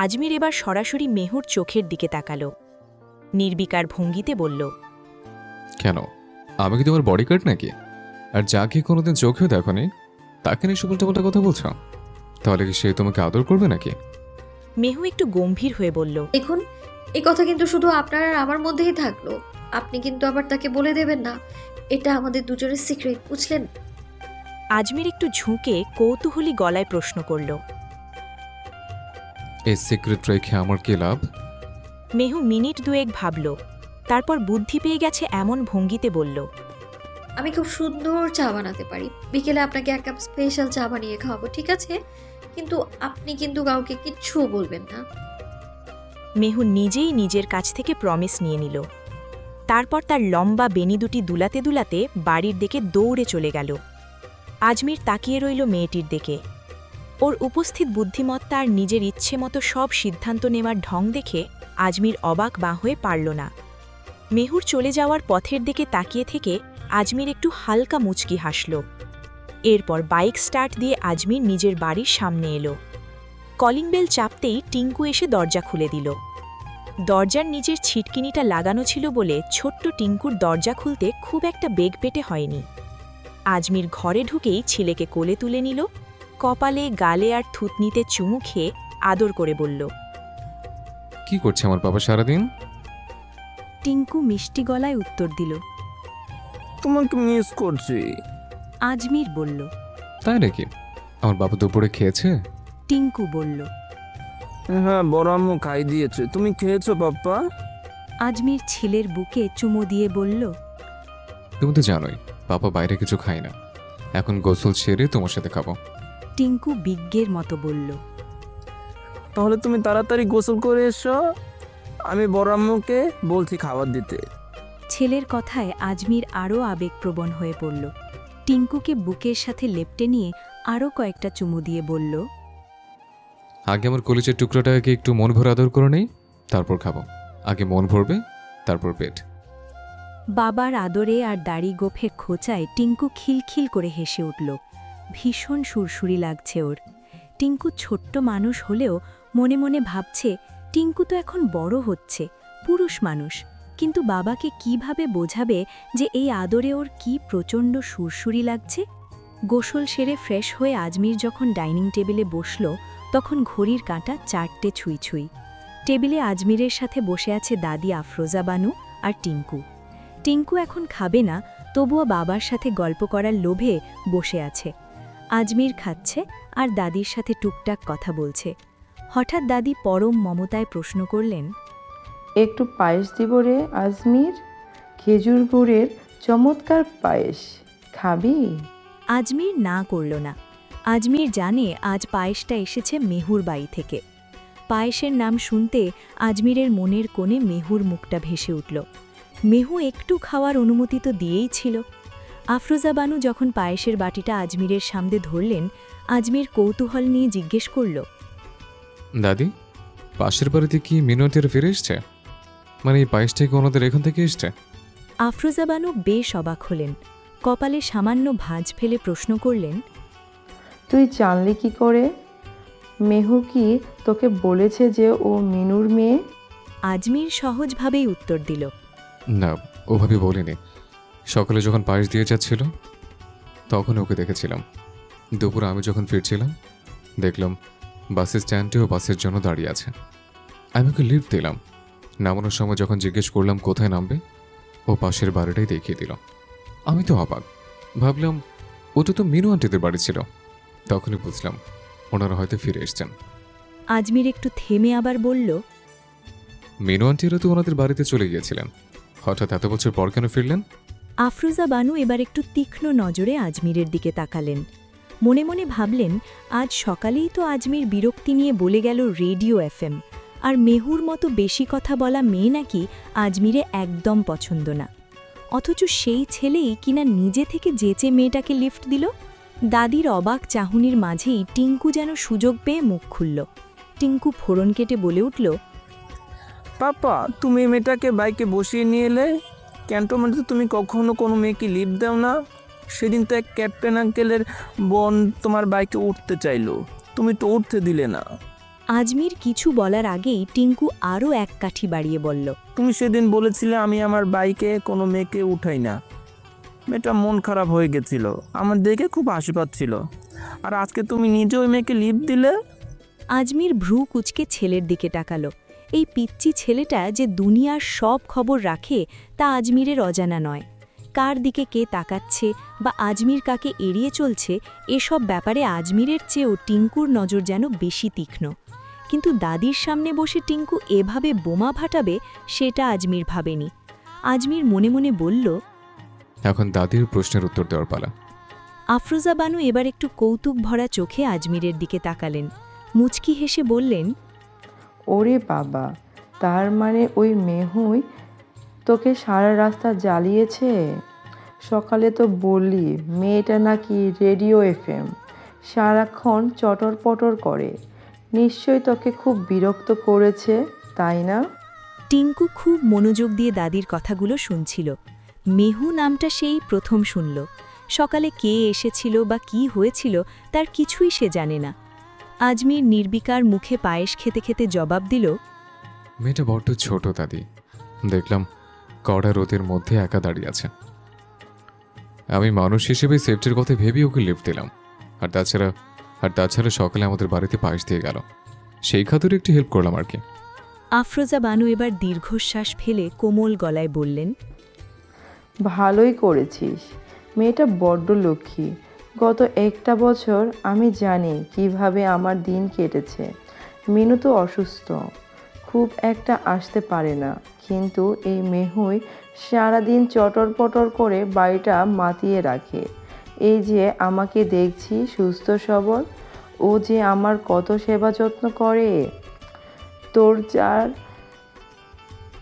আজমির এবার সরাসরি মেহুর চোখের দিকে তাকাল। নির্বিকার ভঙ্গিতে বলল, কেন, আমি কি তোমার বডিগার্ড নাকি? আর যাকে কোনোদিন চোখেও দেখোনি তাকে নিয়ে সুপাল্টাপাল্টা কথা বলছ? তাহলে কি সে তোমাকে আদর করবে নাকি? মেহু একটু গম্ভীর হয়ে বলল, দেখুন, এই কথা কিন্তু শুধু আপনার আর আমার মধ্যেই থাকলো। আপনি কিন্তু আবার তাকে বলে দেবেন না, এটা আমাদের দুজনের সিক্রেট, বুঝলেন? আজমির একটু ঝুঁকে কৌতূহলী গলায় প্রশ্ন করল। এই সিক্রেট রেখে আমার কি লাভ? মেহু মিনিট 2 ভাবল, তারপর বুদ্ধি পেয়ে গেছে এমন ভঙ্গিতে বলল, আমি খুব সুন্দর চা বানাতে পারি, বিকেলে আপনাকে 1 কাপ স্পেশাল চা বানিয়ে খাওয়াবো, ঠিক আছে? কিন্তু আপনি কিন্তু কাউকে কিচ্ছু বলবেন না। মেহু নিজেই নিজের কাছ থেকে প্রমিস নিয়ে নিল। তারপর তার লম্বা বেনি দুটি দুলাতে দুলাতে বাড়ির দিকে দৌড়ে চলে গেল। আজমির তাকিয়ে রইল মেয়েটির দিকে। ওর উপস্থিত বুদ্ধিমত্তা আর নিজের ইচ্ছে মতো সব সিদ্ধান্ত নেওয়ার ঢং দেখে আজমির অবাক বাঁ হয়ে পারল না। মেহুর চলে যাওয়ার পথের দিকে তাকিয়ে থেকে আজমির একটু হালকা মুচকি হাসল। এরপর বাইক স্টার্ট দিয়ে আজমির নিজের বাড়ির সামনে এলো। কলিং বেল চাপতেই টিঙ্কু এসে দরজা খুলে দিল। দরজার নিচের ছিটকিনিটা লাগানো ছিল বলে ছোট্ট টিঙ্কুর দরজা খুলতে খুব একটা বেগ পেতে হয়নি। আজমির ঘরে ঢুকেই ছেলেকে কোলে তুলে নিল, কপালে, গালে আর থুতনিতে চুমু খেয়ে আদর করে বলল, কি করছে আমার বাবা সারাদিন? টিঙ্কু মিষ্টি গলায় উত্তর দিল, তোমাকে মিস করছি। আজমির বলল। তাই নাকি? আমার বাবা দুপুরে খেয়েছে? টিঙ্কু বলল। হ্যাঁ, বড় আম্মু খাই দিয়েছে। তুমি খেয়েছো পাপ্পা? আজমির ছেলের বুকে চুমু দিয়ে বলল, তুমি তো জানোই বাবা বাইরে কিছু খায় না, এখন গোসল সেরে তোমার সাথে খাবো। টিঙ্কু বিজ্ঞের মতো বলল। তাহলে তুমি তাড়াতাড়ি গোসল করে এসো, আমি বড় আম্মুকে বলছি খাবার দিতে। ছেলের কথায় আজমির আরও আবেগপ্রবণ হয়ে পড়ল। টিঙ্কুকে বুকের সাথে লেপটে নিয়ে আরও কয়েকটা চুমু দিয়ে বলল, আগে আমার কলিজের টুকরোটাকে একটু মন ভরে আদর করে নেই, তারপর খাবো। আগে মন ভরবে, তারপর পেট। বাবার আদরে আর দাড়ি গোফের খোঁচায় টিঙ্কু খিলখিল করে হেসে উঠল। ভীষণ সুরসুরি লাগছে ওর। টিঙ্কু ছোট্ট মানুষ হলেও মনে মনে ভাবছে, টিঙ্কু তো এখন বড় হচ্ছে, পুরুষ মানুষ, কিন্তু বাবাকে কিভাবে বোঝাবে যে এই আদরে ওর কি প্রচণ্ড সুরসুরি লাগছে। গোসল সেরে ফ্রেশ হয়ে আজমির যখন ডাইনিং টেবিলে বসল, তখন ঘড়ির কাঁটা 4টে ছুঁই ছুঁই। টেবিলে আজমিরের সাথে বসে আছে দাদি আফরোজা বানু আর টিঙ্কু। টিঙ্কু এখন খাবে না, তবুও বাবার সাথে গল্প করার লোভে বসে আছে। আজমির খাচ্ছে আর দাদির সাথে টুকটাক কথা বলছে। হঠাৎ দাদি পরম মমতায় প্রশ্ন করলেন, একটু পায়েস দিব রে আজমির, খেজুর গুড়ের চমৎকার পায়েস, খাবি? আজমির না করল না। আজমির জানে আজ পায়েসটা এসেছে মেহুর বাড়ি থেকে। পায়েসের নাম শুনতে আজমিরের মনের কোণে মেহুর মুখটা ভেসে উঠল। মেহু একটু খাওয়ার অনুমতি তো দিয়েই ছিল। আফরোজা বানু যখন পায়েসের বাটিটা আজমিরের সামনে ধরলেন, আজমির কৌতূহল নিয়ে জিজ্ঞেস করল, দাদি, পাশের বাড়িতে কি মিনুয়াটিরা ফিরে এসছে? মানে এই পায়েসটা কি ওনাদের এখান থেকে এসছে? আফরোজা বানু বেশ অবাক হলেন। কপালে সামান্য ভাঁজ ফেলে প্রশ্ন করলেন, তুই জানলি কি করে? মেহু কি তোকে বলেছে যে ও মিনুর মেয়ে? আজমির সহজভাবেই উত্তর দিল, না, ওভাবে বলিনি। সকালে যখন পায়েস দিয়ে যাচ্ছিল তখন ওকে দেখেছিলাম। দুপুরে আমি যখন ফিরছিলাম দেখলাম বাসের স্ট্যান্ডেও বাসের জন্য দাঁড়িয়ে আছে। আমি ওকে লিফট দিলাম। নামানোর সময় যখন জিজ্ঞেস করলাম কোথায় নামবে, ও পাশের বাড়িটাই দেখিয়ে দিল। আমি তো অবাক, ভাবলাম ওটা তো মিনু আন্টিদের বাড়ি ছিল। তখনই বুঝলাম ওনারা হয়তো ফিরে এসছেন। আজমির একটু থেমে আবার বলল, মিনু আন্টিরা তো ওনাদের বাড়িতে চলে গিয়েছিলেন, হঠাৎ এত বছর পর কেন ফিরলেন? আফরোজা বানু এবার একটু তীক্ষ্ণ নজরে আজমিরের দিকে তাকালেন। মনে মনে ভাবলেন, আজ সকালেই তো আজমির বিরক্তি নিয়ে বলে গেল রেডিও এফএম, আর মেহুর মতো বেশি কথা বলা মেয়ে নাকি আজমিরে একদম পছন্দ না। অথচ সেই ছেলেই কিনা নিজে থেকে যেচে মেয়েটাকে লিফট দিল। দাদির অবাক চাহনির মাঝেই টিঙ্কু যেন সুযোগ পেয়ে মুখ খুলল। টিঙ্কু ফোড়ন কেটে বলে উঠল, পাপা, তুমি এই মেয়েটাকে বাইকে বসিয়ে নিয়ে এলে। ক্যান্টনমেন্টে তুমি কখনো কোনো মেয়েকে লিফট দাও না। সেদিন তো এক ক্যাপ্টেন আঙ্কেলের বোন তোমার বাইকে উঠতে চাইলো, তুমি তো উঠতে দিলে না। আজমির কিছু বলার আগেই টিঙ্কু আরও এক কাঠি বাড়িয়ে বলল, তুমি সেদিন বলেছিলে আমি আমার বাইকে কোনো মেয়েকে উঠাই না। মেয়েটা মন খারাপ হয়ে গেছিল, আমার দেখে খুব হাসি পাচ্ছিল। আর আজকে তুমি নিজে ওই মেয়েকে লিফট দিলে। আজমির ভ্রু কুচকে ছেলের দিকে তাকালো। এই পিচ্চি ছেলেটা যে দুনিয়ার সব খবর রাখে তা আজমিরের অজানা নয়। কার দিকে কে তাকাচ্ছে বা আজমির কাকে এড়িয়ে চলছে, এসব ব্যাপারে আজমিরের চেয়েও টিঙ্কুর নজর যেন বেশি তীক্ষ্ণ। কিন্তু দাদির সামনে বসে টিঙ্কু এভাবে বোমা ফাটাবে সেটা আজমির ভাবেনি। আজমির মনে মনে বলল, এখন দাদির প্রশ্নের উত্তর দেওয়ার পালা। আফরোজা বানু এবার একটু কৌতুক ভরা চোখে আজমিরের দিকে তাকালেন। মুচকি হেসে বললেন, ওরে বাবা, তার মানে ওই মেহুই তোকে সারা রাস্তা জ্বালিয়েছে? সকালে তো বললি মেয়েটা নাকি রেডিও এফএম সারাক্ষণ চটর পটর করে। নিশ্চয়ই তোকে খুব বিরক্ত করেছে, তাই না? টিঙ্কু খুব মনোযোগ দিয়ে দাদির কথাগুলো শুনছিল। মেহু নামটা সেই প্রথম শুনল। সকালে কে এসেছিল বা কি হয়েছিল তার কিছুই সে জানে না। আজমির নির্বিকার মুখে পায়েস খেতে খেতে জবাব দিল, মেয়েটা বড্ড ছোট দাদি, দেখলাম কড়া রোদের মধ্যে একা দাঁড়িয়ে আছে। আমি মানুষ হিসেবে সেফটির কথা ভেবেই ওকে লিফট দিলাম। আর তাছাড়া সকালে আমাদের বাড়িতে পায়েস দিয়ে গেল, সেই খাতিরে একটু হেল্প করলাম আর কি। আফরোজা বানু এবার দীর্ঘশ্বাস ফেলে কোমল গলায় বললেন, ভালোই করেছিস। মেয়েটা বড্ড লক্ষ্মী। গত একটা বছর আমি জানি কিভাবে আমার দিন কেটেছে। মিনু তো অসুস্থ, খুব একটা আসতে পারে না, কিন্তু এই মেহুই সারাদিন চটর পটর করে বাড়িটা মাতিয়ে রাখে। এই যে আমাকে দেখছি সুস্থ সবল, ও যে আমার কত সেবা যত্ন করে।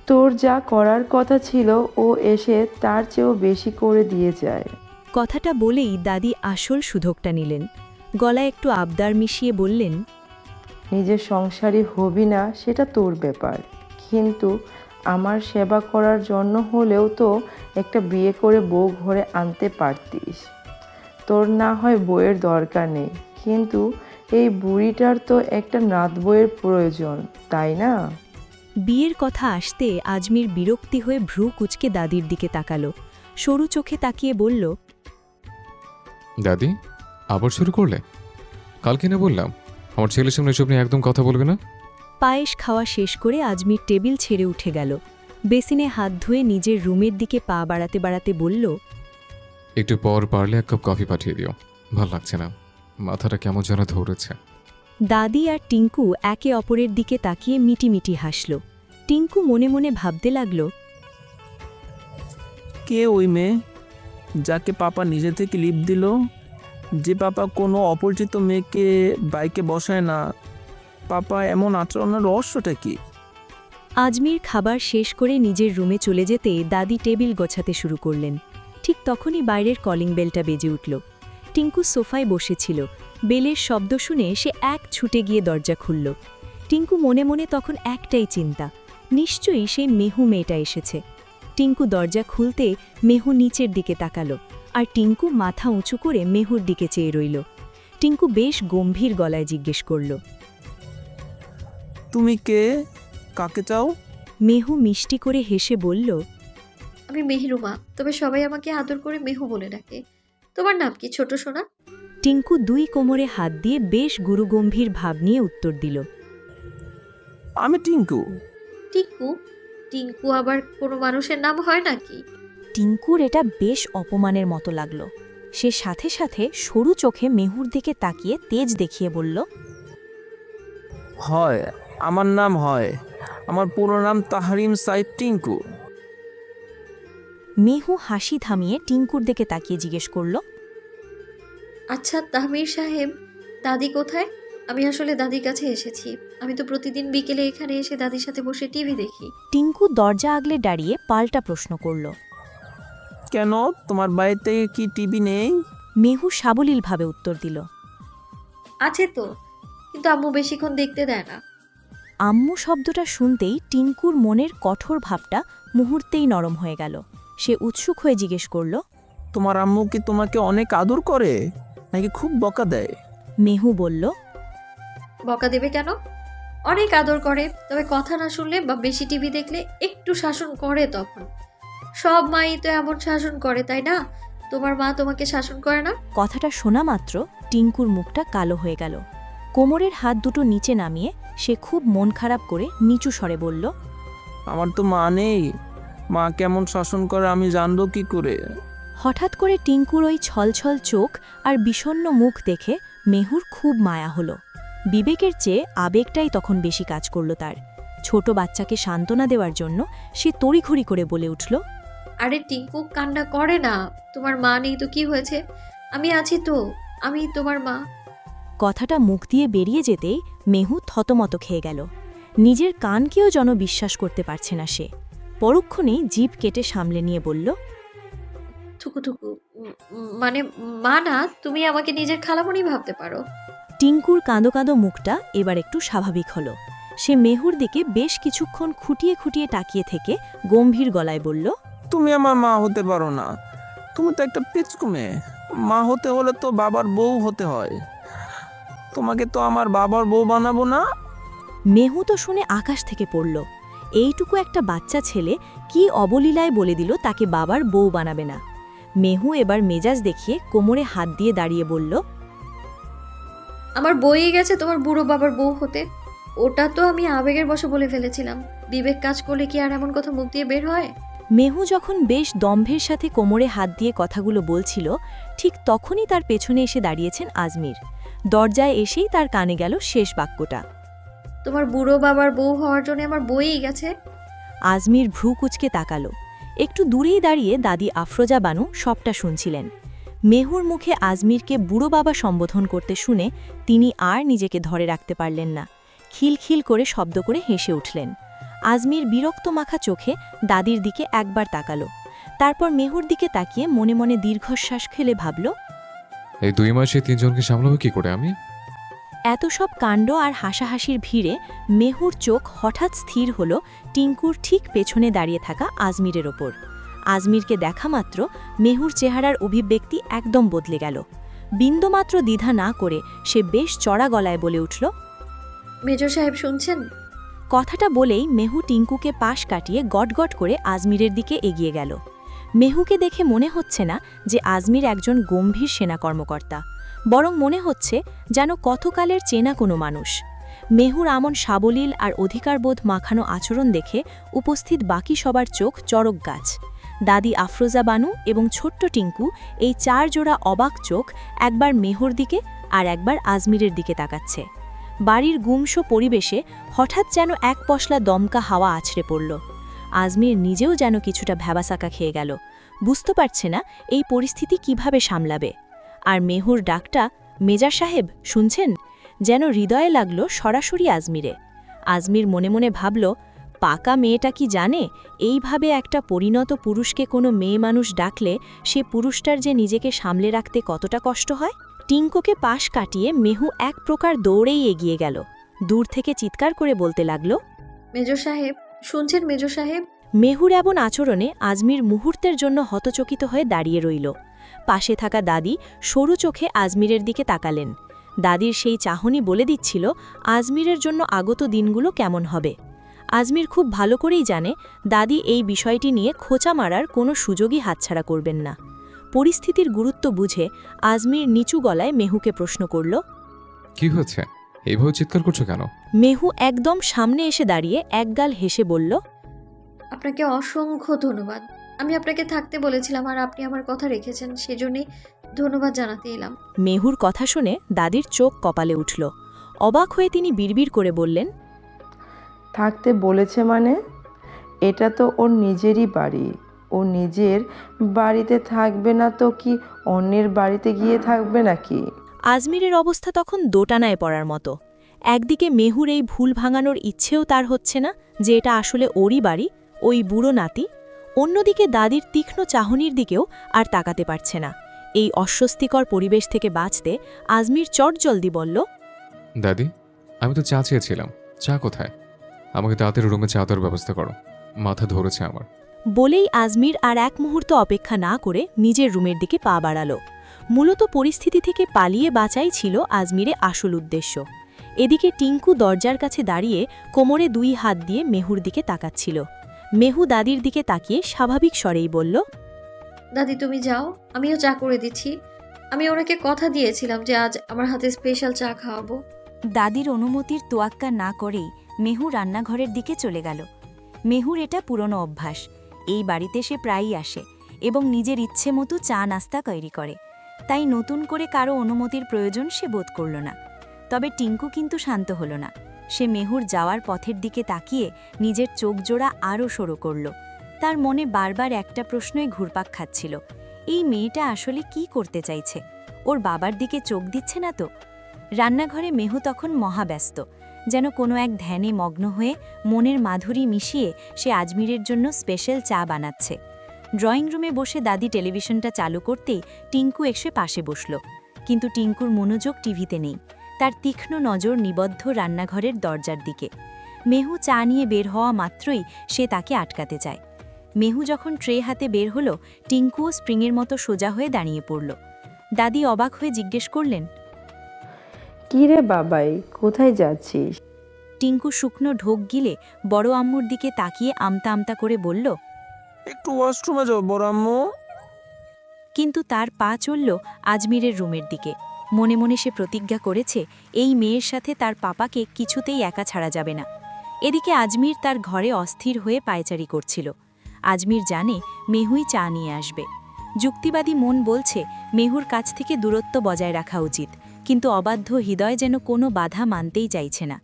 তোর যা করার কথা ছিল ও এসে তার চেয়েও বেশি করে দিয়ে যায়। কথাটা বলেই দাদি আসল সুযোগটা নিলেন। গলায় একটু আবদার মিশিয়ে বললেন, নিজের সংসারী হবি না সেটা তোর ব্যাপার, কিন্তু আমার সেবা করার জন্য হলেও তো একটা বিয়ে করে বউ ঘরে আনতে পারতিস। তোর না হয় বইয়ের দরকার নেই, কিন্তু এই বুড়িটার তো একটা নাত বইয়ের প্রয়োজন, তাই না? বিয়ের কথা আসতে আজমির বিরক্তি হয়ে ভ্রু কুচকে দাদির দিকে তাকালো। সরু চোখে তাকিয়ে বলল, দাদি, আবার শুরু করলে? কালকে না বললাম আমার ছেলের সামনে এসব নিয়ে একদম কথা বলবে না? পায়েস খাওয়া শেষ করে আজমির টেবিল ছেড়ে উঠে গেল। বেসিনে হাত ধুয়ে নিজের রুমের দিকে পা বাড়াতে বাড়াতে বলল, একটু পর পারলে এক কাপ কফি পাঠিয়ে দিও, ভাল লাগছে না, মাথাটা কেমন যেন ধরেছে। দাদি আর টিঙ্কু একে অপরের দিকে তাকিয়ে মিটিমিটি হাসল। টিঙ্কু মনে মনে ভাবতে লাগল, কে ওই মেয়ে যাকে পাপা নিজে থেকে লিফট দিল? যে পাপা কোনো অপরিচিত মেয়েকে বাইকে বসায় না, পাপা এমন আচরণের রহস্যটা কি? আজমির খাবার শেষ করে নিজের রুমে চলে যেতে দাদি টেবিল গোছাতে শুরু করলেন। ঠিক তখনই বাইরের কলিং বেলটা বেজে উঠল। টিঙ্কু সোফায় বসেছিল। বেলের শব্দ শুনে সে এক ছুটে গিয়ে দরজা খুলল। টিঙ্কু মনে মনে তখন একটাই চিন্তা, নিশ্চয়ই সেই মেহু মেয়েটা এসেছে। টিঙ্কু দরজা খুলতে মেহু নিচের দিকে তাকালো, আর টিঙ্কু মাথা উঁচু করে মেহুর দিকে চেয়ে রইল। টিঙ্কু বেশ গম্ভীর গলায় জিজ্ঞেস করল, তুমি কে? কাকে চাও? মেহু মিষ্টি করে হেসে বলল, আমি মেহরুমা, তবে সবাই আমাকে আদর করে মেহু বলে ডাকে। তোমার নাম কি ছোট সোনা? টিঙ্কু দুই কোমরে হাত দিয়ে বেশ গুরুগম্ভীর ভাব নিয়ে উত্তর দিল, আমি টিঙ্কু। টিঙ্কু? টিঙ্কু আবার কোনো মানুষের নাম হয় নাকি? টিঙ্কুর এটা বেশ অপমানের মতো লাগল। সে সাথে সাথে সরু চোখে মেহুর দিকে তাকিয়ে তেজ দেখিয়ে বলল, হয়, আমার নাম হয়। আমার পুরো নাম তাহরিম সাইদ টিঙ্কু। মেহু হাসি থামিয়ে টিঙ্কুর দিকে তাকিয়ে জিজ্ঞেস করল, আচ্ছা তাহমির সাহেব, দাদি কোথায়? আমি আসলে দাদির কাছে এসেছি। আমি তো প্রতিদিন বিকেলে এখানে এসে দাদির সাথে বসে টিভি দেখি। টিঙ্কু দরজা আগলে দাঁড়িয়ে পাল্টা প্রশ্ন করল। কেন, তোমার বাড়িতে কি টিভি নেই? মেহু সাবলীলভাবে উত্তর দিল, আছে তো, কিন্তু আম্মু বেশিক্ষণ দেখতে দেয় না। আম্মু শব্দটা শুনতেই টিঙ্কুর মনের কঠোর ভাবটা মুহূর্তেই নরম হয়ে গেল। সে উৎসুক হয়ে জিজ্ঞেস করল, তোমার আম্মু কি তোমাকে অনেক আদর করে নাকি খুব বকা দেয়? মেহু বলল, বকা দেবে কেন? অনেক আদর করে, তবে কথা না শুনলে বা বেশি টিভি দেখলে একটু শাসন করে। তখন সব মাই তো এমন শাসন করে, তাই না? তোমার মা তোমাকে শাসন করে না? কথাটা শোনা মাত্র টিঙ্কুর মুখটা কালো হয়ে গেল। কোমরের হাত দুটো নিচে নামিয়ে সে খুব মন খারাপ করে নিচু স্বরে বলল, আমার তো মা নেই, মা কেমন শাসন করে আমি জানবো কি করে? হঠাৎ করে টিঙ্কুর ওই ছলছল চোখ আর বিষণ্ণ মুখ দেখে মেহুর খুব মায়া হলো। বিবেকের চেয়ে আবেগটাই তখন বেশি কাজ করল তার। ছোট বাচ্চাকে সান্ত্বনা দেওয়ার জন্য সে তড়িঘড়ি করে বলে উঠল, আরে টিঙ্কু, কান্না করে না। তোমার মা নেই তো কি হয়েছে? আমি আছি তো, আমি তোমার মা। কথাটা মুখ দিয়ে বেরিয়ে যেতেই মেহু থতমত খেয়ে গেল। নিজের কানকেও যেন বিশ্বাস করতে পারছে না সে। পরক্ষণেই জিভ কেটে সামলে নিয়ে বলল, থুকু থুকু, মানে মা না, তুমি আমাকে নিজের খালামণি ভাবতে পারো। টিঙ্কুর কাঁদো কাঁদো মুখটা এবার একটু স্বাভাবিক হলো। সে মেহুর দিকে বেশ কিছুক্ষণ খুঁটিয়ে খুঁটিয়ে তাকিয়ে থেকে গম্ভীর গলায় বলল, তুমি আমার মা হতে পারো না। তুমি তো একটা পিচকু মেয়ে। মা হতে হলে তো বাবার বউ হতে হয়। তোমাকে তো আমার বাবার বউ বানাবো না। মেহু তো শুনে আকাশ থেকে পড়ল। এইটুকু একটা বাচ্চা ছেলে কি অবলীলায় বলে দিল তাকে বাবার বউ বানাবে না। মেহু এবার মেজাজ দেখিয়ে কোমরে হাত দিয়ে দাঁড়িয়ে বলল, আমার বইয়ে গেছে তোমার বুড়ো বাবার বউ হতে। ওটা তো আমি আবেগের বশে বলে ফেলেছিলাম। বিবেক কাজ করলে কি আর এমন কথা মুখ দিয়ে বের হয়? মেহু যখন বেশ দম্ভের সাথে কোমরে হাত দিয়ে কথাগুলো বলছিল, ঠিক তখনই তার পেছনে এসে দাঁড়িয়েছেন আজমির। দরজায় এসেই তার কানে গেল শেষ বাক্যটা, তোমার বুড়ো বাবার বউ হওয়ার জন্য আমার বইয়েই গেছে। আজমির ভ্রু কুচকে তাকালো। একটু দূরেই দাঁড়িয়ে দাদি আফরোজা বানু সবটা শুনছিলেন। মেহুর মুখে আজমিরকে বুড়ো বাবা সম্বোধন করতে শুনে তিনি আর নিজেকে ধরে রাখতে পারলেন না। খিলখিল করে শব্দ করে হেসে উঠলেন। আজমির বিরক্ত মাখা চোখে দাদির দিকে একবার তাকালো, তারপর মেহুর দিকে তাকিয়ে মনে মনে দীর্ঘশ্বাস ফেলে ভাবল, এই 2 মাসে 3 জনকে সামলাবো কি করে আমি? এত সব কাণ্ড আর হাসাহাসির ভিড়ে মেহুর চোখ হঠাৎ স্থির হল টিঙ্কুর ঠিক পেছনে দাঁড়িয়ে থাকা আজমিরের ওপর। আজমিরকে দেখা মাত্র মেহুর চেহারার অভিব্যক্তি একদম বদলে গেল। বিন্দুমাত্র দ্বিধা না করে সে বেশ চড়া গলায় বলে উঠল, মেজর সাহেব শুনছেন? কথাটা বলেই মেহু টিঙ্কুকে পাশ কাটিয়ে গটগট করে আজমিরের দিকে এগিয়ে গেল। মেহুকে দেখে মনে হচ্ছে না যে আজমির একজন গম্ভীর সেনা কর্মকর্তা, বরং মনে হচ্ছে যেন কতকালের চেনা কোনো মানুষ। মেহুর আমন সাবলীল আর অধিকারবোধ মাখানো আচরণ দেখে উপস্থিত বাকি সবার চোখ চড়ক গাছ। দাদি আফরোজা বানু এবং ছোট্ট টিঙ্কু, এই 4 জোড়া অবাক চোখ একবার মেহুর দিকে আর একবার আজমিরের দিকে তাকাচ্ছে। বাড়ির গুমসো পরিবেশে হঠাৎ যেন এক পশলা দমকা হাওয়া আছড়ে পড়ল। আজমির নিজেও যেন কিছুটা ভ্যাবাসাকা খেয়ে গেল। বুঝতে পারছে না এই পরিস্থিতি কিভাবে সামলাবে। আর মেহুর ডাকটা, মেজার সাহেব শুনছেন, যেন হৃদয়ে লাগল সরাসরি আজমিরে। আজমির মনে মনে ভাবল, পাকা মেয়েটা কি জানে এইভাবে একটা পরিণত পুরুষকে কোনো মেয়ে মানুষ ডাকলে সে পুরুষটার যে নিজেকে সামলে রাখতে কতটা কষ্ট হয়। টিঙ্কুকে পাশ কাটিয়ে মেহু এক প্রকার দৌড়েই এগিয়ে গেল। দূর থেকে চিৎকার করে বলতে লাগল, মেজর সাহেব, শুনছেন মেজর সাহেব? মেহুর এমন আচরণে আজমির মুহূর্তের জন্য হতচকিত হয়ে দাঁড়িয়ে রইল। পাশে থাকা দাদি সরু চোখে আজমিরের দিকে তাকালেন। দাদির সেই চাহনি বলে দিচ্ছিল আজমিরের জন্য আগত দিনগুলো কেমন হবে। আজমির খুব ভালো করেই জানে দাদি এই বিষয়টি নিয়ে খোঁচা মারার কোনো সুযোগই হাতছাড়া করবেন না। পরিস্থিতির গুরুত্ব বুঝে আজমির নিচু গলায় মেহুকে প্রশ্ন করল, কি হয়েছে? এইভাবে চিৎকার করছো কেন? মেহু একদম সামনে এসে দাঁড়িয়ে একগাল হেসে বলল, আপনাকে অসংখ্য ধন্যবাদ। আমি আপনাকে থাকতে বলেছিলাম আর আপনি আমার কথা রেখেছেন, সেজন্যই ধন্যবাদ জানাতে এলাম। মেহুর কথা শুনে দাদির চোখ কপালে উঠল। অবাক হয়ে তিনি বিড়বিড় করে বললেন, থাকতে বলেছে মানে? এটা তো ওর নিজেরই বাড়ি। ও নিজের বাড়িতে থাকবে না তো কি অন্যের বাড়িতে গিয়ে থাকবে নাকি? আজমিরের অবস্থা তখন দোটানায় পড়ার মতো। একদিকে মেহুর এই ভুল ভাঙানোর ইচ্ছেও তার হচ্ছে না যে এটা আসলে ওরই বাড়ি, ওই বুড়ো নাতি। অন্যদিকে দাদির তীক্ষ্ণ চাহনির দিকেও আর তাকাতে পারছে না। এই অস্বস্তিকর পরিবেশ থেকে বাঁচতে আজমির চটজলদি বলল, দাদি, আমি তো চা চেয়েছিলাম। চা কোথায়? আমাকে তাড়াতাড়ি রুমে চা দেওয়ার ব্যবস্থা করো, মাথা ধরেছে আমার। বলেই আজমির আর এক মুহূর্ত অপেক্ষা না করে নিজের রুমের দিকে পা বাড়াল। মূলত পরিস্থিতি থেকে পালিয়ে বাঁচাই ছিল আজমিরে আসল উদ্দেশ্য। এদিকে টিঙ্কু দরজার কাছে দাঁড়িয়ে কোমরে 2 হাত দিয়ে মেহুর দিকে তাকাচ্ছিল। মেহু দাদির দিকে তাকিয়ে স্বাভাবিক স্বরেই বলল, দাদি তুমি যাও, আমিও চা করে দিচ্ছি। আমি ওনাকে কথা দিয়েছিলাম যে আজ আমার হাতে স্পেশাল চা খাওয়াবো। দাদির অনুমতির তোয়াক্কা না করেই মেহু রান্নাঘরের দিকে চলে গেল। মেহুর এটা পুরনো অভ্যাস। এই বাড়িতে সে প্রায়ই আসে এবং নিজের ইচ্ছে মতো চা নাস্তা তৈরি করে, তাই নতুন করে কারো অনুমতির প্রয়োজন সে বোধ করল না। তবে টিঙ্কু কিন্তু শান্ত হল না। সে মেহুর যাওয়ার পথের দিকে তাকিয়ে নিজের চোখ জোড়া আরও সরু করল। তার মনে বারবার একটা প্রশ্নই ঘুরপাক খাচ্ছিল, এই মেয়েটা আসলে কি করতে চাইছে? ওর বাবার দিকে চোখ দিচ্ছে না তো? রান্নাঘরে মেহু তখন মহাব্যস্ত, যেন কোনো এক ধ্যানে মগ্ন হয়ে মনের মাধুরী মিশিয়ে সে আজমিরের জন্য স্পেশাল চা বানাচ্ছে। ড্রয়িং রুমে বসে দাদি টেলিভিশনটা চালু করতেই টিঙ্কু এসে পাশে বসল। কিন্তু টিঙ্কুর মনোযোগ টিভিতে নেই, তার তীক্ষ্ণ নজর নিবদ্ধ রান্নাঘরের দরজার দিকে। মেহু চা নিয়ে বের হওয়া মাত্রই সে তাকে আটকাতে চায়। মেহু যখন ট্রে হাতে বের হলো, টিঙ্কুও স্প্রিংয়ের মতো সোজা হয়ে দাঁড়িয়ে পড়ল। দাদি অবাক হয়ে জিজ্ঞেস করলেন, কি রে বাবাই, কোথায় যাচ্ছিস? টিঙ্কু শুকনো ঢোক গিলে বড় আম্মুর দিকে তাকিয়ে আমতা আমতা করে বলল, একটু ওয়াশরুমে যাও বড় আম্মু। কিন্তু তার পা চলল আজমিরের রুমের দিকে। মনে মনে সে প্রতিজ্ঞা করেছে এই মেয়ের সাথে তার পাপাকে কিছুতেই একা ছাড়া যাবে না। এদিকে আজমির তার ঘরে অস্থির হয়ে পায়চারি করছিল। আজমির জানে মেহুই চা নিয়ে আসবে। যুক্তিবাদী মন বলছে মেহুর কাছ থেকে দূরত্ব বজায় রাখা উচিত, কিন্তু অবাধ্য হৃদয় যেন কোনো বাধা মানতেই চাইছে না।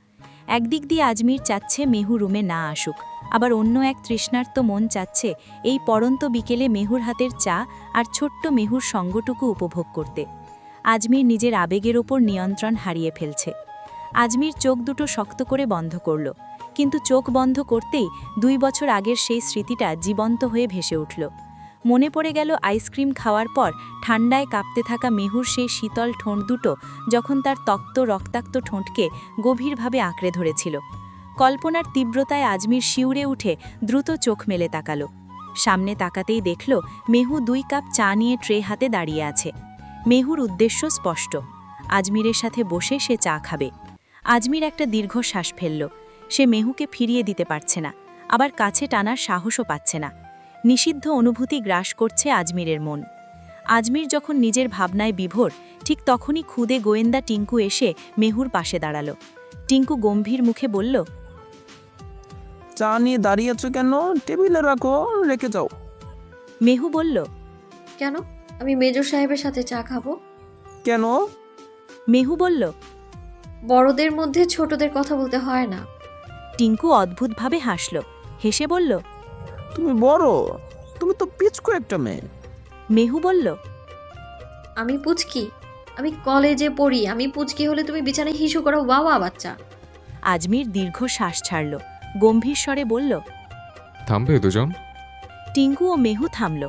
একদিক দিয়ে আজমির চাচ্ছে মেহু রুমে না আসুক, আবার অন্য এক তৃষ্ণার্ত মন চাচ্ছে এই পড়ন্ত বিকেলে মেহুর হাতের চা আর ছোট্ট মেহুর সঙ্গটুকু উপভোগ করতে। আজমির নিজের আবেগের ওপর নিয়ন্ত্রণ হারিয়ে ফেলছে। আজমির চোখ দুটো শক্ত করে বন্ধ করল, কিন্তু চোখ বন্ধ করতেই 2 বছর আগের সেই স্মৃতিটা জীবন্ত হয়ে ভেসে উঠল। মনে পড়ে গেল আইসক্রিম খাওয়ার পর ঠান্ডায় কাঁপতে থাকা মেহুর সেই শীতল ঠোঁট দুটো যখন তার তক্ত রক্তাক্ত ঠোঁটকে গভীরভাবে আঁকড়ে ধরেছিল। কল্পনার তীব্রতায় আজমির শিউরে উঠে দ্রুত চোখ মেলে তাকালো। সামনে তাকাতেই দেখল মেহু 2 কাপ চা নিয়ে ট্রে হাতে দাঁড়িয়ে আছে। মেহুর উদ্দেশ্য স্পষ্ট, আজমিরের সাথে বসে সে চা খাবে। আজমির একটা দীর্ঘশ্বাস ফেলল। সে মেহুকে ফিরিয়ে দিতে পারছে না, আবার কাছে টানার সাহসও পাচ্ছে না। নিষিদ্ধ অনুভূতি গ্রাস করছে আজমিরের মন। আজমির যখন নিজের ভাবনায় বিভোর, ঠিক তখনই খুদে গোয়েন্দা টিঙ্কু এসে মেহুর পাশে দাঁড়াল। টিঙ্কু গম্ভীর মুখে বলল, চা নিয়ে দাঁড়িয়ে আছো কেন? টেবিলে রাখো, রেখে যাও। মেহু বলল, কেন? আমি মেজর সাহেবের সাথে চা খাবো। কেন? মেহু বলল, বড়দের মধ্যে ছোটদের কথা বলতে হয় না। টিঙ্কু অদ্ভুতভাবে হাসল, হেসে বলল, তুমি বড়, তুমি তো পিচকো একটা মেয়ে। মেহু বলল, আমি পুচকি? আমি কলেজে পড়ি, আমি পুচকি হলে তুমি বিছানায় হিসু করো বাবা বাচ্চা। আজমির দীর্ঘ শ্বাস ছাড়ল, গম্ভীর স্বরে বলল। থামবে দুজন? টিঙ্কু ও মেহু থামল।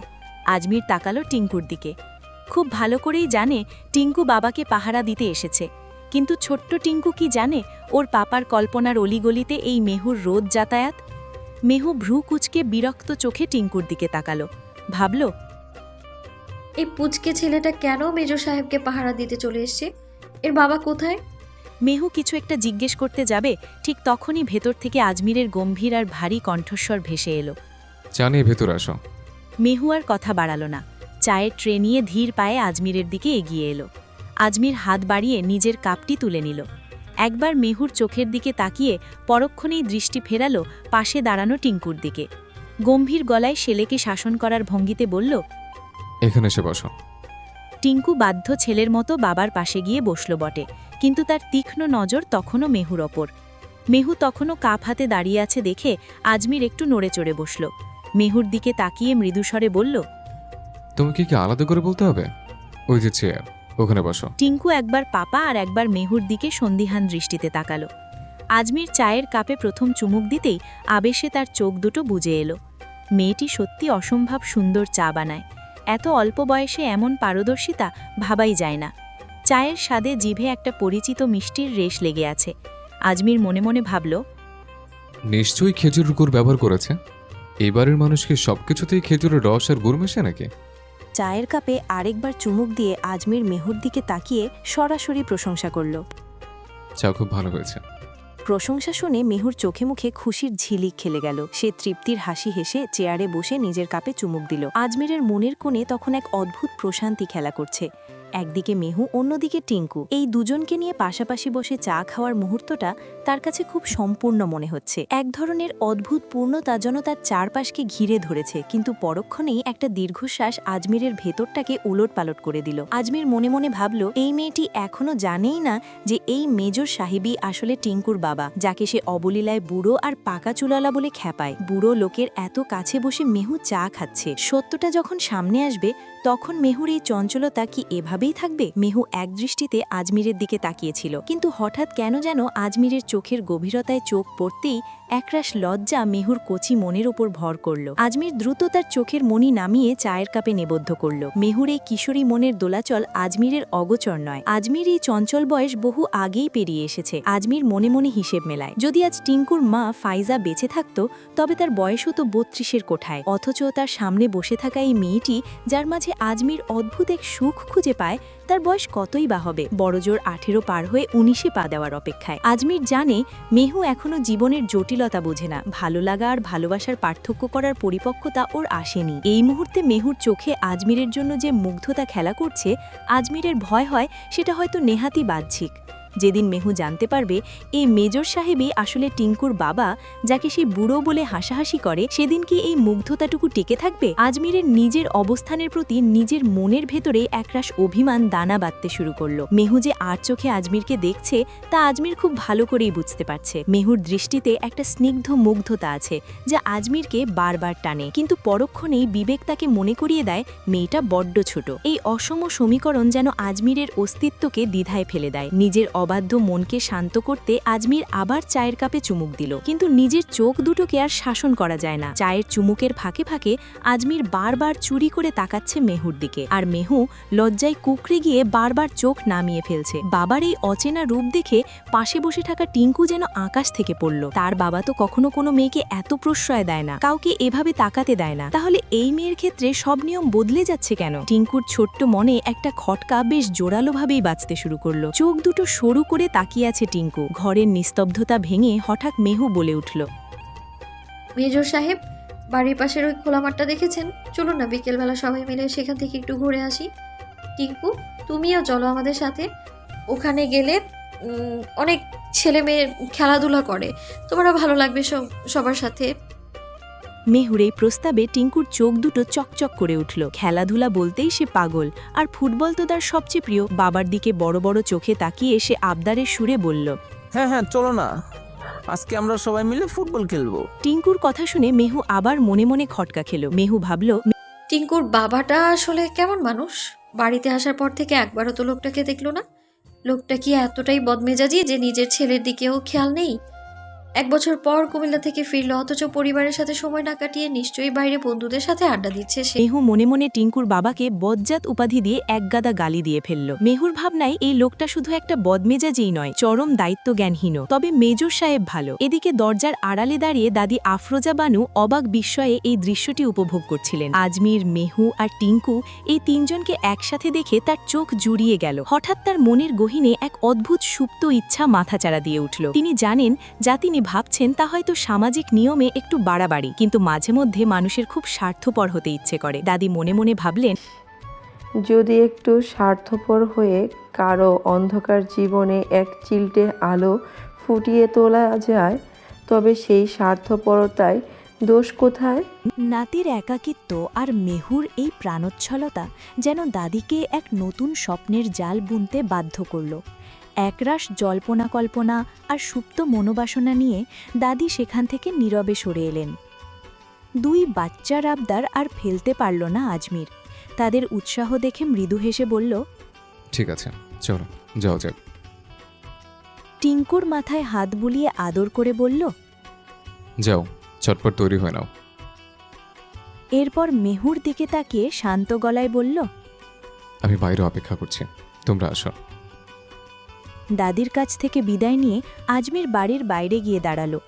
আজমির তাকালো টিঙ্কুর দিকে। খুব ভালো করেই জানে টিঙ্কু বাবাকে পাহারা দিতে এসেছে, কিন্তু ছোট্ট টিঙ্কু কি জানে ওর পাপার কল্পনার অলিগলিতে এই মেহুর রোজ যাতায়াত। মেহু ভ্রু কুচকে বিরক্ত চোখে টিঙ্কুর দিকে তাকালো, ভাবল, এই পুচকে ছেলেটা কেন মেজর সাহেবকে পাহারা দিতে চলে এসছে? এর বাবা কোথায়? মেহু কিছু একটা জিজ্ঞেস করতে যাবে, ঠিক তখনই ভেতর থেকে আজমিরের গম্ভীর আর ভারী কণ্ঠস্বর ভেসে এলো। চা নিয়ে ভেতর আসো। মেহু আর কথা বাড়াল না, চায়ের ট্রে নিয়ে ধীর পায়ে আজমিরের দিকে এগিয়ে এলো। আজমির হাত বাড়িয়ে নিজের কাপটি তুলে নিল। একবার মেহুর চোখের দিকে তাকিয়ে পরক্ষণেই দৃষ্টি ফেরালো পাশে দাঁড়ানো টিঙ্কুর দিকে। গম্ভীর গলায় ছেলেকে শাসন করার ভঙ্গিতে বলল, এখানে এসে বসো। টিঙ্কু বাধ্য ছেলের মতো বাবার পাশে গিয়ে বসল বটে, কিন্তু তার তীক্ষ্ণ নজর তখনও মেহুর ওপর। মেহু তখনও কাপ হাতে দাঁড়িয়ে আছে দেখে আজমির একটু নড়ে চড়ে বসল। মেহুর দিকে তাকিয়ে মৃদুস্বরে বলল, তোমাকে কি আলাদা করে বলতে হবে? ওই যে চেয়ার, ওখানে বসো। টিঙ্কু একবার পাপা আর একবার মেহুর দিকে সন্দিহান দৃষ্টিতে তাকালো। আজমির চায়ের কাপে প্রথম চুমুক দিতেই আবেশে তার চোখ দুটো বুজে এলো। মেয়েটি সত্যি অসম্ভব সুন্দর চা বানায়, এত অল্প বয়সে এমন পারদর্শিতা ভাবাই যায় না। চায়ের স্বাদে জিভে একটা পরিচিত মিষ্টির রেশ লেগে আছে। আজমির মনে মনে ভাবল, নিশ্চয়ই খেজুরের গুড় ব্যবহার করেছে। এবারের মানুষকে সবকিছুতেই খেজুরের রস আর গুড় মেশে নাকি? চায়ের কাপে আরেকবার চুমুক দিয়ে আজমির মেহুর দিকে তাকিয়ে সরাসরি প্রশংসা করল। চা খুব ভালো হয়েছে। প্রশংসা শুনে মেহুর চোখে মুখে খুশির ঝিলিক খেলে গেল। সে তৃপ্তির হাসি হেসে চেয়ারে বসে নিজের কাপে চুমুক দিল। আজমিরের মনের কোণে তখন এক অদ্ভুত প্রশান্তি খেলা করছে। একদিকে মেহু, অন্যদিকে টিঙ্কু। এই দুজনকে নিয়ে পাশাপাশি বসে চা খাওয়ার মুহূর্তটা তার কাছে খুব সম্পূর্ণ মনে হচ্ছে। এক ধরনের অদ্ভুত পূর্ণতা যেন তার চারপাশকে ঘিরে ধরেছে, কিন্তু পরক্ষণেই একটা দীর্ঘশ্বাস আজমিরের ভেতরটাকে উলটপালট করে দিল। আজমির মনে মনে ভাবল, এই মেয়েটি এখনো জানেই না যে এই মেজর সাহেবই আসলে টিঙ্কুর বাবা, যাকে সে অবলীলায় বুড়ো আর পাকা চুলালা বলে খ্যাপায়। বুড়ো লোকের এত কাছে বসে মেহু চা খাচ্ছে। সত্যটা যখন সামনে আসবে তখন মেহুর এই চঞ্চলতা কি এভাবেই থাকবে? মেহু একদৃষ্টিতে আজমিরের দিকে তাকিয়েছিল, কিন্তু হঠাৎ কেন যেন আজমিরের চোখের গভীরতায় চোখ পড়তেই একরাশ লজ্জা মেহুর কচি মনের ওপর ভর করল। আজমির দ্রুত তার চোখের মনি নামিয়ে চায়ের কাপে নিবদ্ধ করল। মেহুর এই কিশোরী মনের দোলাচল আজমিরের অগোচর নয়। আজমির এই চঞ্চল বয়স বহু আগেই পেরিয়ে এসেছে। আজমির মনে মনে হিসেব মেলায়, যদি আজ টিঙ্কুর মা ফাইজা বেঁচে থাকত তবে তার বয়সও তো 32-এর কোঠায়, অথচ তার সামনে বসে থাকা এই মেয়েটি, যার মাঝে আজমির অদ্ভুত এক সুখ খুঁজে পায়, তার বয়স কতই বা হবে? বড়জোর 18 পার হয়ে 19-এ পা দেওয়ার অপেক্ষায়। আজমির জানে মেহু এখনো জীবনের জটিলতা বোঝে না, ভালো লাগা আর ভালোবাসার পার্থক্য করার পরিপক্কতা ওর আসেনি। এই মুহূর্তে মেহুর চোখে আজমিরের জন্য যে মুগ্ধতা খেলা করছে, আজমিরের ভয় হয় সেটা হয়তো নেহাতি বাহ্যিক। যেদিন মেহু জানতে পারবে এই মেজর সাহেবই আসলে টিঙ্কুর বাবা, যাকে সে বুড়ো বলে হাসাহাসি করে, সেদিন কি এই মুগ্ধতাটুকু টিকে থাকবে? আজমিরের নিজের অবস্থানের প্রতি নিজের মনের ভেতরে একরাশ অভিমান দানা বাঁধতে শুরু করলো। মেহু যে আর চোখে আজমিরকে দেখছে তা আজমির খুব ভালো করেই বুঝতে পারছে। মেহুর দৃষ্টিতে একটা স্নিগ্ধ মুগ্ধতা আছে যা আজমিরকে বারবার টানে, কিন্তু পরক্ষণেই বিবেক তাকে মনে করিয়ে দেয় মেয়েটা বড্ড ছোট। এই অসম সমীকরণ যেন আজমিরের অস্তিত্বকে দ্বিধায় ফেলে দেয়। নিজের অবাধ্য মনকে শান্ত করতে আজমির আবার চায়ের কাপে চুমুক দিল, কিন্তু নিজের চোখ দুটোকে আর শাসন করা যায় না। চায়ের চুমুকের ফাঁকে ফাঁকে আজমির বারবার চুরি করে তাকাচ্ছে মেহুর দিকে, আর মেহু লজ্জায় কুকড়ে গিয়ে বারবার চোখ নামিয়ে ফেলছে। বাবার এই অচেনা রূপ দেখে পাশে বসে থাকা টিঙ্কু যেন আকাশ থেকে পড়ল। তার বাবা তো কখনো কোনো মেয়েকে এত প্রশ্রয় দেয় না, কাউকে এভাবে তাকাতে দেয় না, তাহলে এই মেয়ের ক্ষেত্রে সব নিয়ম বদলে যাচ্ছে কেন? টিঙ্কুর ছোট্ট মনে একটা খটকা বেশ জোরালোভাবেই বাজতে শুরু করলো। চোখ দুটো সরু করে তাকিয়ে আছে টিঙ্কু। ঘরের নিস্তব্ধতা ভেঙে হঠাৎ মেহু বলে উঠল, মেজর সাহেব, বাড়ির পাশের ওই খোলা মাঠটা দেখেছেন? চলুন না বিকেলবেলা সবাই মিলে সেখান থেকে একটু ঘুরে আসি। টিঙ্কু, তুমিও চলো আমাদের সাথে। ওখানে গেলে অনেক ছেলে মেয়ে খেলাধুলা করে, তোমারও ভালো লাগবে সবার সাথে। মেহুর এই প্রস্তাবে টিঙ্কুর চোখ দুটো চকচক করে উঠল। খেলাধুলা বলতেই সে পাগল, আর ফুটবল তো তার সবচেয়ে প্রিয়। বাবার দিকে বড় বড় চোখে তাকিয়ে সে আবদারের সুরে বলল, হ্যাঁ হ্যাঁ চলো না, আজকে আমরা সবাই মিলে ফুটবল খেলবো। টিঙ্কুর কথা শুনে মেহু আবার মনে মনে খটকা খেল। মেহু ভাবল, টিঙ্কুর বাবাটা আসলে কেমন মানুষ? বাড়িতে আসার পর থেকে একবারও তো লোকটাকে দেখলো না। লোকটা কি এতটাই বদমেজাজি যে নিজের ছেলের দিকেও খেয়াল নেই? 1 বছর পর কুমিল্লা থেকে ফিরলো, অথচ পরিবারের সাথে সময় না কাটিয়ে নিশ্চয়ই বাইরে বন্ধুদের সাথে আড্ডা দিচ্ছে সে। মেহু মনে মনে টিঙ্কুর বাবাকে বজ্জাত উপাধি দিয়ে একগাদা গালি দিয়ে ফেলল। মেহুর ভাবনায় এই লোকটা শুধু একটা বদমেজাজই নয়, চরম দায়িত্বজ্ঞানহীন। তবে মেজর সাহেব ভালো। এদিকে দরজার আড়ালে দাঁড়িয়ে দাদি আফরোজা বানু অবাক বিস্ময়ে এই দৃশ্যটি উপভোগ করছিলেন। আজমির, মেহু আর টিঙ্কু এই তিনজনকে একসাথে দেখে তার চোখ জুড়িয়ে গেল। হঠাৎ তার মনের গহীনে এক অদ্ভুত সুপ্ত ইচ্ছা মাথাচাড়া দিয়ে উঠল। তিনি জানেন যা তিনি ভাবছেন তা হয়তো সামাজিক নিয়মে একটু বাড়াবাড়ি, কিন্তু মাঝে মধ্যে মানুষের খুব স্বার্থপর হতে ইচ্ছে করে। দাদি মনে মনে ভাবলেন, যদি একটু স্বার্থপর হয়ে কারো অন্ধকার জীবনে এক চিলটে আলো ফুটিয়ে তোলা যায়, তবে সেই স্বার্থপরতায় দোষ কোথায়? নাতির একাকিত্ব আর মেহুর এই প্রাণোচ্ছলতা যেন দাদিকে এক নতুন স্বপ্নের জাল বুনতে বাধ্য করল। একরাশ জল্পনা কল্পনা আর সুপ্ত মনোবাসনা নিয়ে দাদি সেখান থেকে নীরবে সরে এলেন। 2 বাচ্চার আবদার আর ফেলতে পারল না আজমির। তাদের উৎসাহ দেখে মৃদু হেসে বলল, ঠিক আছে, চলো যাও যাক। টিঙ্কুর মাথায় হাত বুলিয়ে আদর করে বলল, যাও, চটপট তৈরি হয়ে নাও। এরপর মেহুর দিকে তাকিয়ে শান্ত গলায় বলল, আমি বাইরে অপেক্ষা করছি, তোমরা আসো। দাদির কাছ থেকে বিদায় নিয়ে আজমির বাড়ির বাইরে গিয়ে দাঁড়ালো।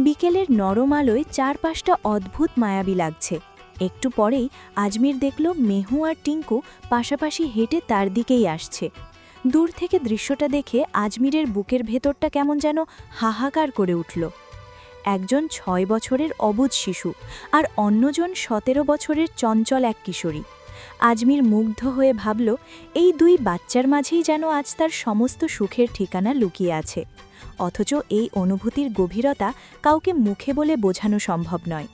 বিকেলের নরম আলোয় চারপাশটা অদ্ভুত মায়াবী লাগছে। একটু পরেই আজমির দেখল মেহু আর টিঙ্কু পাশাপাশি হেঁটে তার দিকেই আসছে। দূর থেকে দৃশ্যটা দেখে আজমিরের বুকের ভেতরটা কেমন যেন হাহাকার করে উঠল। একজন 6 বছরের অবুঝ শিশু আর অন্যজন 17 বছরের চঞ্চল এক কিশোরী। আজমির মুগ্ধ হয়ে ভাবল, এই 2 বাচ্চার মাঝেই যেন আজ তার সমস্ত সুখের ঠিকানা লুকিয়ে আছে। অথচ এই অনুভূতির গভীরতা কাউকে মুখে বলে বোঝানো সম্ভব নয়।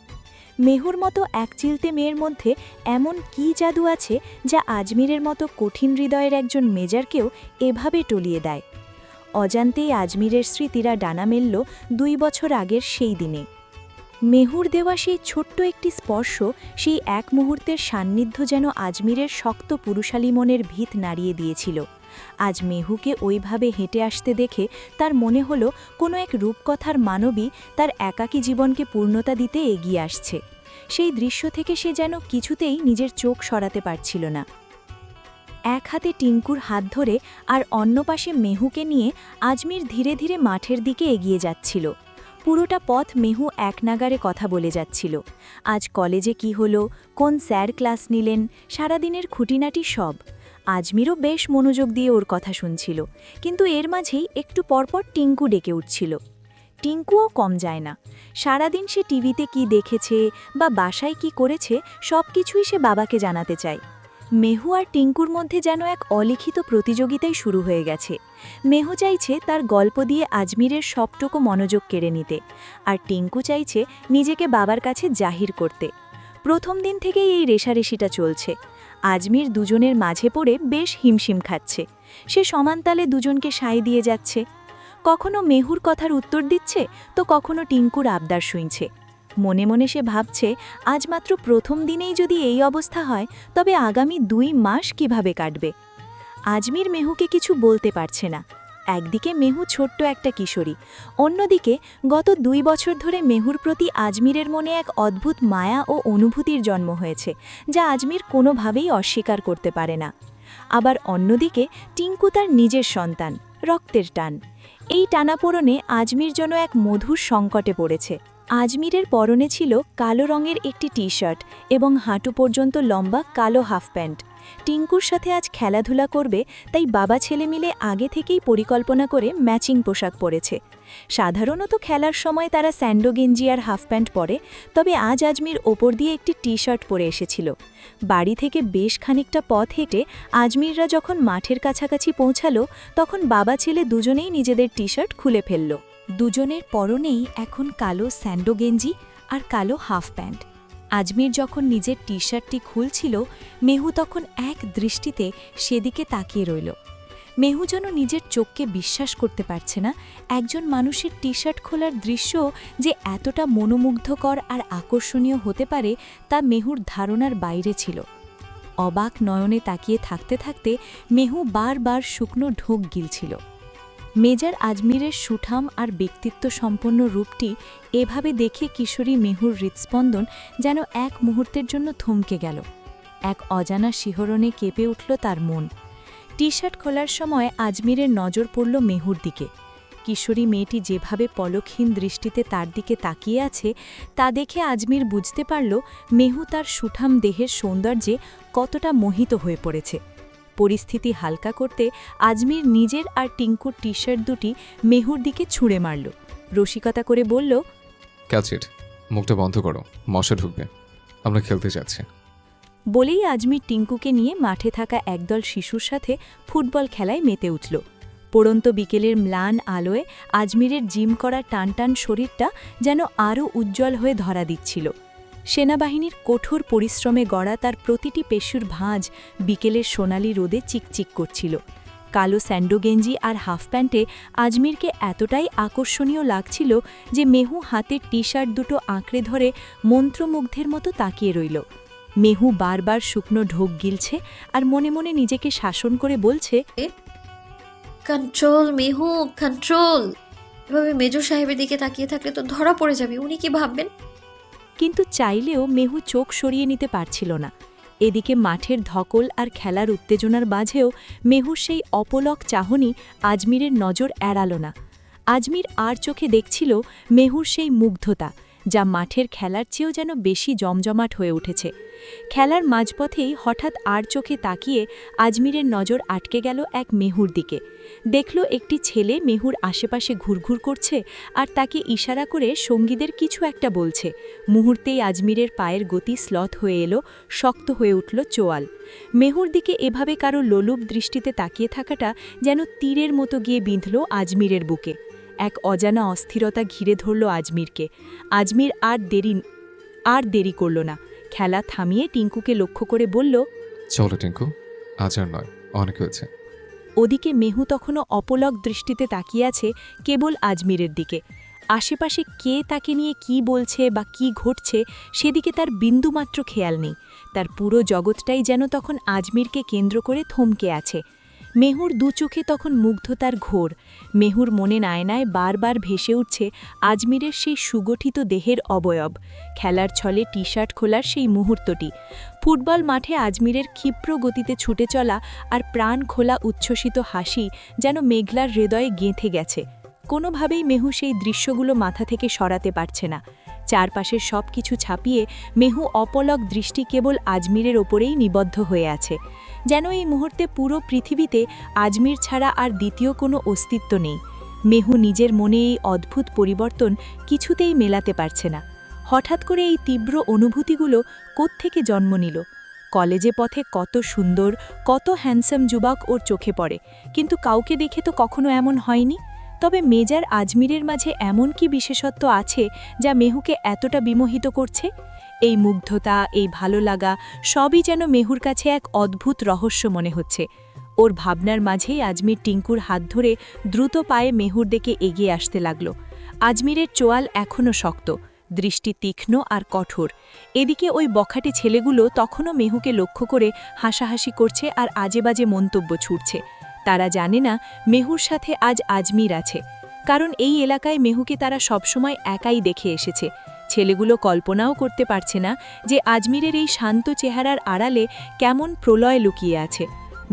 মেহুর মতো এক চিলতে মেয়ের মধ্যে এমন কী জাদু আছে যা আজমিরের মতো কঠিন হৃদয়ের একজন মেজারকেও এভাবে টলিয়ে দেয়। অজান্তেই আজমিরের স্মৃতিরা ডানা মেলল 2 বছর আগের সেই দিনে। মেহুর দেওয়া সেই ছোট্ট একটি স্পর্শ, সেই এক মুহূর্তের সান্নিধ্য যেন আজমিরের শক্ত পুরুষালী মনের ভিত নাড়িয়ে দিয়েছিল। আজ মেহুকে ওইভাবে হেঁটে আসতে দেখে তার মনে হলো কোনো এক রূপকথার মানবী তার একাকী জীবনকে পূর্ণতা দিতে এগিয়ে আসছে। সেই দৃশ্য থেকে সে যেন কিছুতেই নিজের চোখ সরাতে পারছিল না। এক হাতে টিঙ্কুর হাত ধরে আর অন্য পাশে মেহুকে নিয়ে আজমির ধীরে ধীরে মাঠের দিকে এগিয়ে যাচ্ছিল। পুরোটা পথ মেহু এক নাগারে কথা বলে যাচ্ছিল। আজ কলেজে কি হলো, কোন স্যার ক্লাস নিলেন, সারাদিনের খুঁটিনাটি সব। আজমিরও বেশ মনোযোগ দিয়ে ওর কথা শুনছিল, কিন্তু এর মাঝেই একটু পরপর টিঙ্কু ডেকে উঠছিল। টিঙ্কুও কম যায় না। সারাদিন সে টিভিতে কি দেখেছে বা বাসায় কি করেছে সব কিছুই সে বাবাকে জানাতে চায়। মেহু আর টিঙ্কুর মধ্যে যেন এক অলিখিত প্রতিযোগিতাই শুরু হয়ে গেছে। মেহু চাইছে তার গল্প দিয়ে আজমিরের সবটুকু মনোযোগ কেড়ে নিতে, আর টিঙ্কু চাইছে নিজেকে বাবার কাছে জাহির করতে। প্রথম দিন থেকেই এই রেষারেষিটা চলছে। আজমির দুজনের মাঝে পড়ে বেশ হিমশিম খাচ্ছে। সে সমানতালে দুজনকে সায় দিয়ে যাচ্ছে। কখনো মেহুর কথার উত্তর দিচ্ছে, তো কখনো টিঙ্কুর আবদার শুনছে। মনে মনে সে ভাবছে, আজ মাত্র প্রথম দিনেই যদি এই অবস্থা হয়, তবে আগামী 2 মাস কিভাবে কাটবে। আজমির মেহুকে কিছু বলতে পারছে না। একদিকে মেহু ছোট্ট একটা কিশোরী, অন্যদিকে গত 2 বছর ধরে মেহুর প্রতি আজমিরের মনে এক অদ্ভুত মায়া ও অনুভূতির জন্ম হয়েছে, যা আজমির কোনোভাবেই অস্বীকার করতে পারে না। আবার অন্যদিকে টিঙ্কু তার নিজের সন্তান, রক্তের টান। এই টানাপোড়নে আজমির যেন এক মধুর সংকটে পড়েছে। আজমিরের পরনে ছিল কালো রঙের একটি টি-শার্ট এবং হাঁটু পর্যন্ত লম্বা কালো হাফ প্যান্ট। টিঙ্কুর সাথে আজ খেলাধুলা করবে, তাই বাবা ছেলে মিলে আগে থেকেই পরিকল্পনা করে ম্যাচিং পোশাক পরেছে। সাধারণত খেলার সময় তারা স্যান্ডো গেঞ্জি আর হাফ প্যান্ট পরে, তবে আজ আজমির ওপর দিয়ে একটি টি-শার্ট পরে এসেছিল। বাড়ি থেকে বেশ খানিকটা পথ হেঁটে আজমিররা যখন মাঠের কাছাকাছি পৌঁছালো, তখন বাবা ছেলে দুজনেই নিজেদের টি-শার্ট খুলে ফেলল। দুজনের পরনেই এখন কালো স্যান্ডো গেঞ্জি আর কালো হাফ প্যান্ট। আজমির যখন নিজের টি-শার্টটি খুলছিল, মেহু তখন এক দৃষ্টিতে সেদিকে তাকিয়ে রইল। মেহু যেন নিজের চোখকে বিশ্বাস করতে পারছে না, একজন মানুষের টি-শার্ট খোলার দৃশ্য যে এতটা মনোমুগ্ধকর আর আকর্ষণীয় হতে পারে তা মেহুর ধারণার বাইরে ছিল। অবাক নয়নে তাকিয়ে থাকতে থাকতে মেহু বারবার শুকনো ঢোক গিলছিল। মেজর আজমিরের সুঠাম আর ব্যক্তিত্ব সম্পন্ন রূপটি এভাবে দেখে কিশোরী মেহুর হৃৎস্পন্দন যেন এক মুহূর্তের জন্য থমকে গেল। এক অজানা শিহরণে কেঁপে উঠল তার মন। টি শার্ট খোলার সময় আজমিরের নজর পড়ল মেহুর দিকে। কিশোরী মেয়েটি যেভাবে পলকহীন দৃষ্টিতে তার দিকে তাকিয়ে আছে তা দেখে আজমির বুঝতে পারল মেহু তার সুঠাম দেহের সৌন্দর্যে কতটা মোহিত হয়ে পড়েছে। পরিস্থিতি হালকা করতে আজমির নিজের আর টিঙ্কুর টি শার্ট দুটি মেহুর দিকে ছুঁড়ে মারল। রসিকতা করে বলল, ক্যাচ ইট, মুখটা বন্ধ করো, মশা ঢুকবে, আমরা খেলতে যাচ্ছি। বলেই আজমির টিঙ্কুকে নিয়ে মাঠে থাকা একদল শিশুর সাথে ফুটবল খেলায় মেতে উঠল। পড়ন্ত বিকেলের ম্লান আলোয় আজমিরের জিম করা টানটান শরীরটা যেন আরও উজ্জ্বল হয়ে ধরা দিচ্ছিল। সেনাবাহিনীর কঠোর পরিশ্রমে গড়া তার প্রতিটি পেশুর ভাঁজ বিকেলের সোনালি রোদে চিকচিক করছিল। কালো স্যান্ডো গেঞ্জি আর হাফ প্যান্টে আজমিরকে এতটাই আকর্ষণীয় লাগছিল যে মেহু হাতের টি শার্ট দুটো আঁকড়ে ধরে মন্ত্রমুগ্ধের মতো তাকিয়ে রইল। মেহু বারবার শুকনো ঢোক গিলছে আর মনে মনে নিজেকে শাসন করে বলছে, কন্ট্রোল মেহু, কন্ট্রোল। এভাবে মেজর সাহেবের দিকে তাকিয়ে থাকলে তো ধরা পড়ে যাবে, উনি কি ভাববেন। কিন্তু চাইলেও মেহু চোখ সরিয়ে নিতে পারছিল না। এদিকে মাঠের ধকল আর খেলার উত্তেজনার মাঝেও মেহুর সেই অপলক চাহনি আজমিরের নজর এড়াল না। আজমির আর চোখে দেখছিল মেহুর সেই মুগ্ধতা, যা মাঠের খেলার চেয়েও যেন বেশি জমজমাট হয়ে উঠেছে। খেলার মাঝপথেই হঠাৎ আর চোখে তাকিয়ে আজমিরের নজর আটকে গেল এক মেহুর দিকে। দেখল একটি ছেলে মেহুর আশেপাশে ঘুরঘুর করছে আর তাকে ইশারা করে সঙ্গীদের কিছু একটা বলছে। মুহূর্তেই আজমিরের পায়ের গতি স্লথ হয়ে এলো, শক্ত হয়ে উঠল চোয়াল। মেহুর দিকে এভাবে কারো লোলুপ দৃষ্টিতে তাকিয়ে থাকাটা যেন তীরের মতো গিয়ে বিঁধল আজমিরের বুকে। এক অজানা অস্থিরতা ঘিরে ধরল আজমিরকে। আজমির আর দেরি করল না। খেলা থামিয়ে টিঙ্কুকে লক্ষ্য করে বলল, চলো টিঙ্কু, আজ আর নয়, অনেক হয়েছে। ওদিকে মেহু তখনও অপলক দৃষ্টিতে তাকিয়ে আছে কেবল আজমিরের দিকে। আশেপাশে কে তাকে নিয়ে কি বলছে বা কি ঘটছে সেদিকে তার বিন্দুমাত্র খেয়াল নেই। তার পুরো জগৎটাই যেন তখন আজমিরকে কেন্দ্র করে থমকে আছে। মেহুর দু চোখে তখন মুগ্ধতার ঘোর। মেহুর মনে নায়নায় বারবার ভেসে উঠছে আজমিরের সেই সুগঠিত দেহের অবয়ব, খেলার ছলে টি শার্ট খোলার সেই মুহূর্তটি, ফুটবল মাঠে আজমিরের ক্ষিপ্র গতিতে ছুটে চলা আর প্রাণ খোলা উচ্ছ্বসিত হাসি যেন মেঘলার হৃদয়ে গেঁথে গেছে। কোনোভাবেই মেহু সেই দৃশ্যগুলো মাথা থেকে সরাতে পারছে না। চারপাশের সব কিছু ছাপিয়ে মেহু অপলক দৃষ্টি কেবল আজমিরের ওপরেই নিবদ্ধ হয়ে আছে। যেন এই মুহূর্তে পুরো পৃথিবীতে আজমির ছাড়া আর দ্বিতীয় কোনো অস্তিত্ব নেই। মেহু নিজের মনে এই অদ্ভুত পরিবর্তন কিছুতেই মেলাতে পারছে না। হঠাৎ করে এই তীব্র অনুভূতিগুলো কোত্থেকে জন্ম নিল? কলেজে পথে কত সুন্দর, কত হ্যান্ডসাম যুবক ওর চোখে পড়ে, কিন্তু কাউকে দেখে তো কখনো এমন হয়নি। তবে মেজর আজমিরের মাঝে এমন কি বিশেষত্ব আছে যা মেহুকে এতটা বিমোহিত করছে? এই মুগ্ধতা, এই ভালো লাগা সবই যেন মেহুর কাছে এক অদ্ভুত রহস্য মনে হচ্ছে। ওর ভাবনার মাঝেই আজমির টিঙ্কুর হাত ধরে দ্রুত পায়ে মেহুর দিকে এগিয়ে আসতে লাগল। আজমিরের চোয়াল এখনও শক্ত, দৃষ্টি তীক্ষ্ণ আর কঠোর। এদিকে ওই বখাটে ছেলেগুলো তখনও মেহুকে লক্ষ্য করে হাসাহাসি করছে আর আজেবাজে মন্তব্য ছুটছে। তারা জানে না মেহুর সাথে আজ আজমির আছে, কারণ এই এলাকায় মেহুকে তারা সবসময় একাই দেখে এসেছে। ছেলেগুলো কল্পনাও করতে পারছে না যে আজমিরের এই শান্ত চেহারার আড়ালে কেমন প্রলয় লুকিয়ে আছে।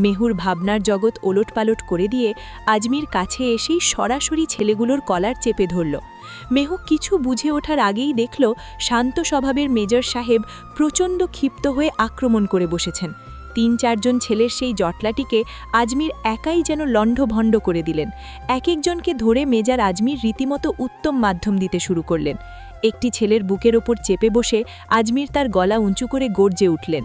মেহুর ভাবনার জগৎ ওলটপালট করে দিয়ে আজমির কাছে এসেই সরাসরি ছেলেগুলোর কলার চেপে ধরল। মেহু কিছু বুঝে ওঠার আগেই দেখল শান্ত স্বভাবের মেজর সাহেব প্রচণ্ড ক্ষিপ্ত হয়ে আক্রমণ করে বসেছেন। ৩-৪ ছেলের সেই জটলাটিকে আজমির একাই যেন লণ্ডভণ্ড করে দিলেন। এক একজনকে ধরে মেজর আজমির রীতিমতো উত্তম মাধ্যম দিতে শুরু করলেন। একটি ছেলের বুকের ওপর চেপে বসে আজমির তার গলা উঁচু করে গর্জে উঠলেন,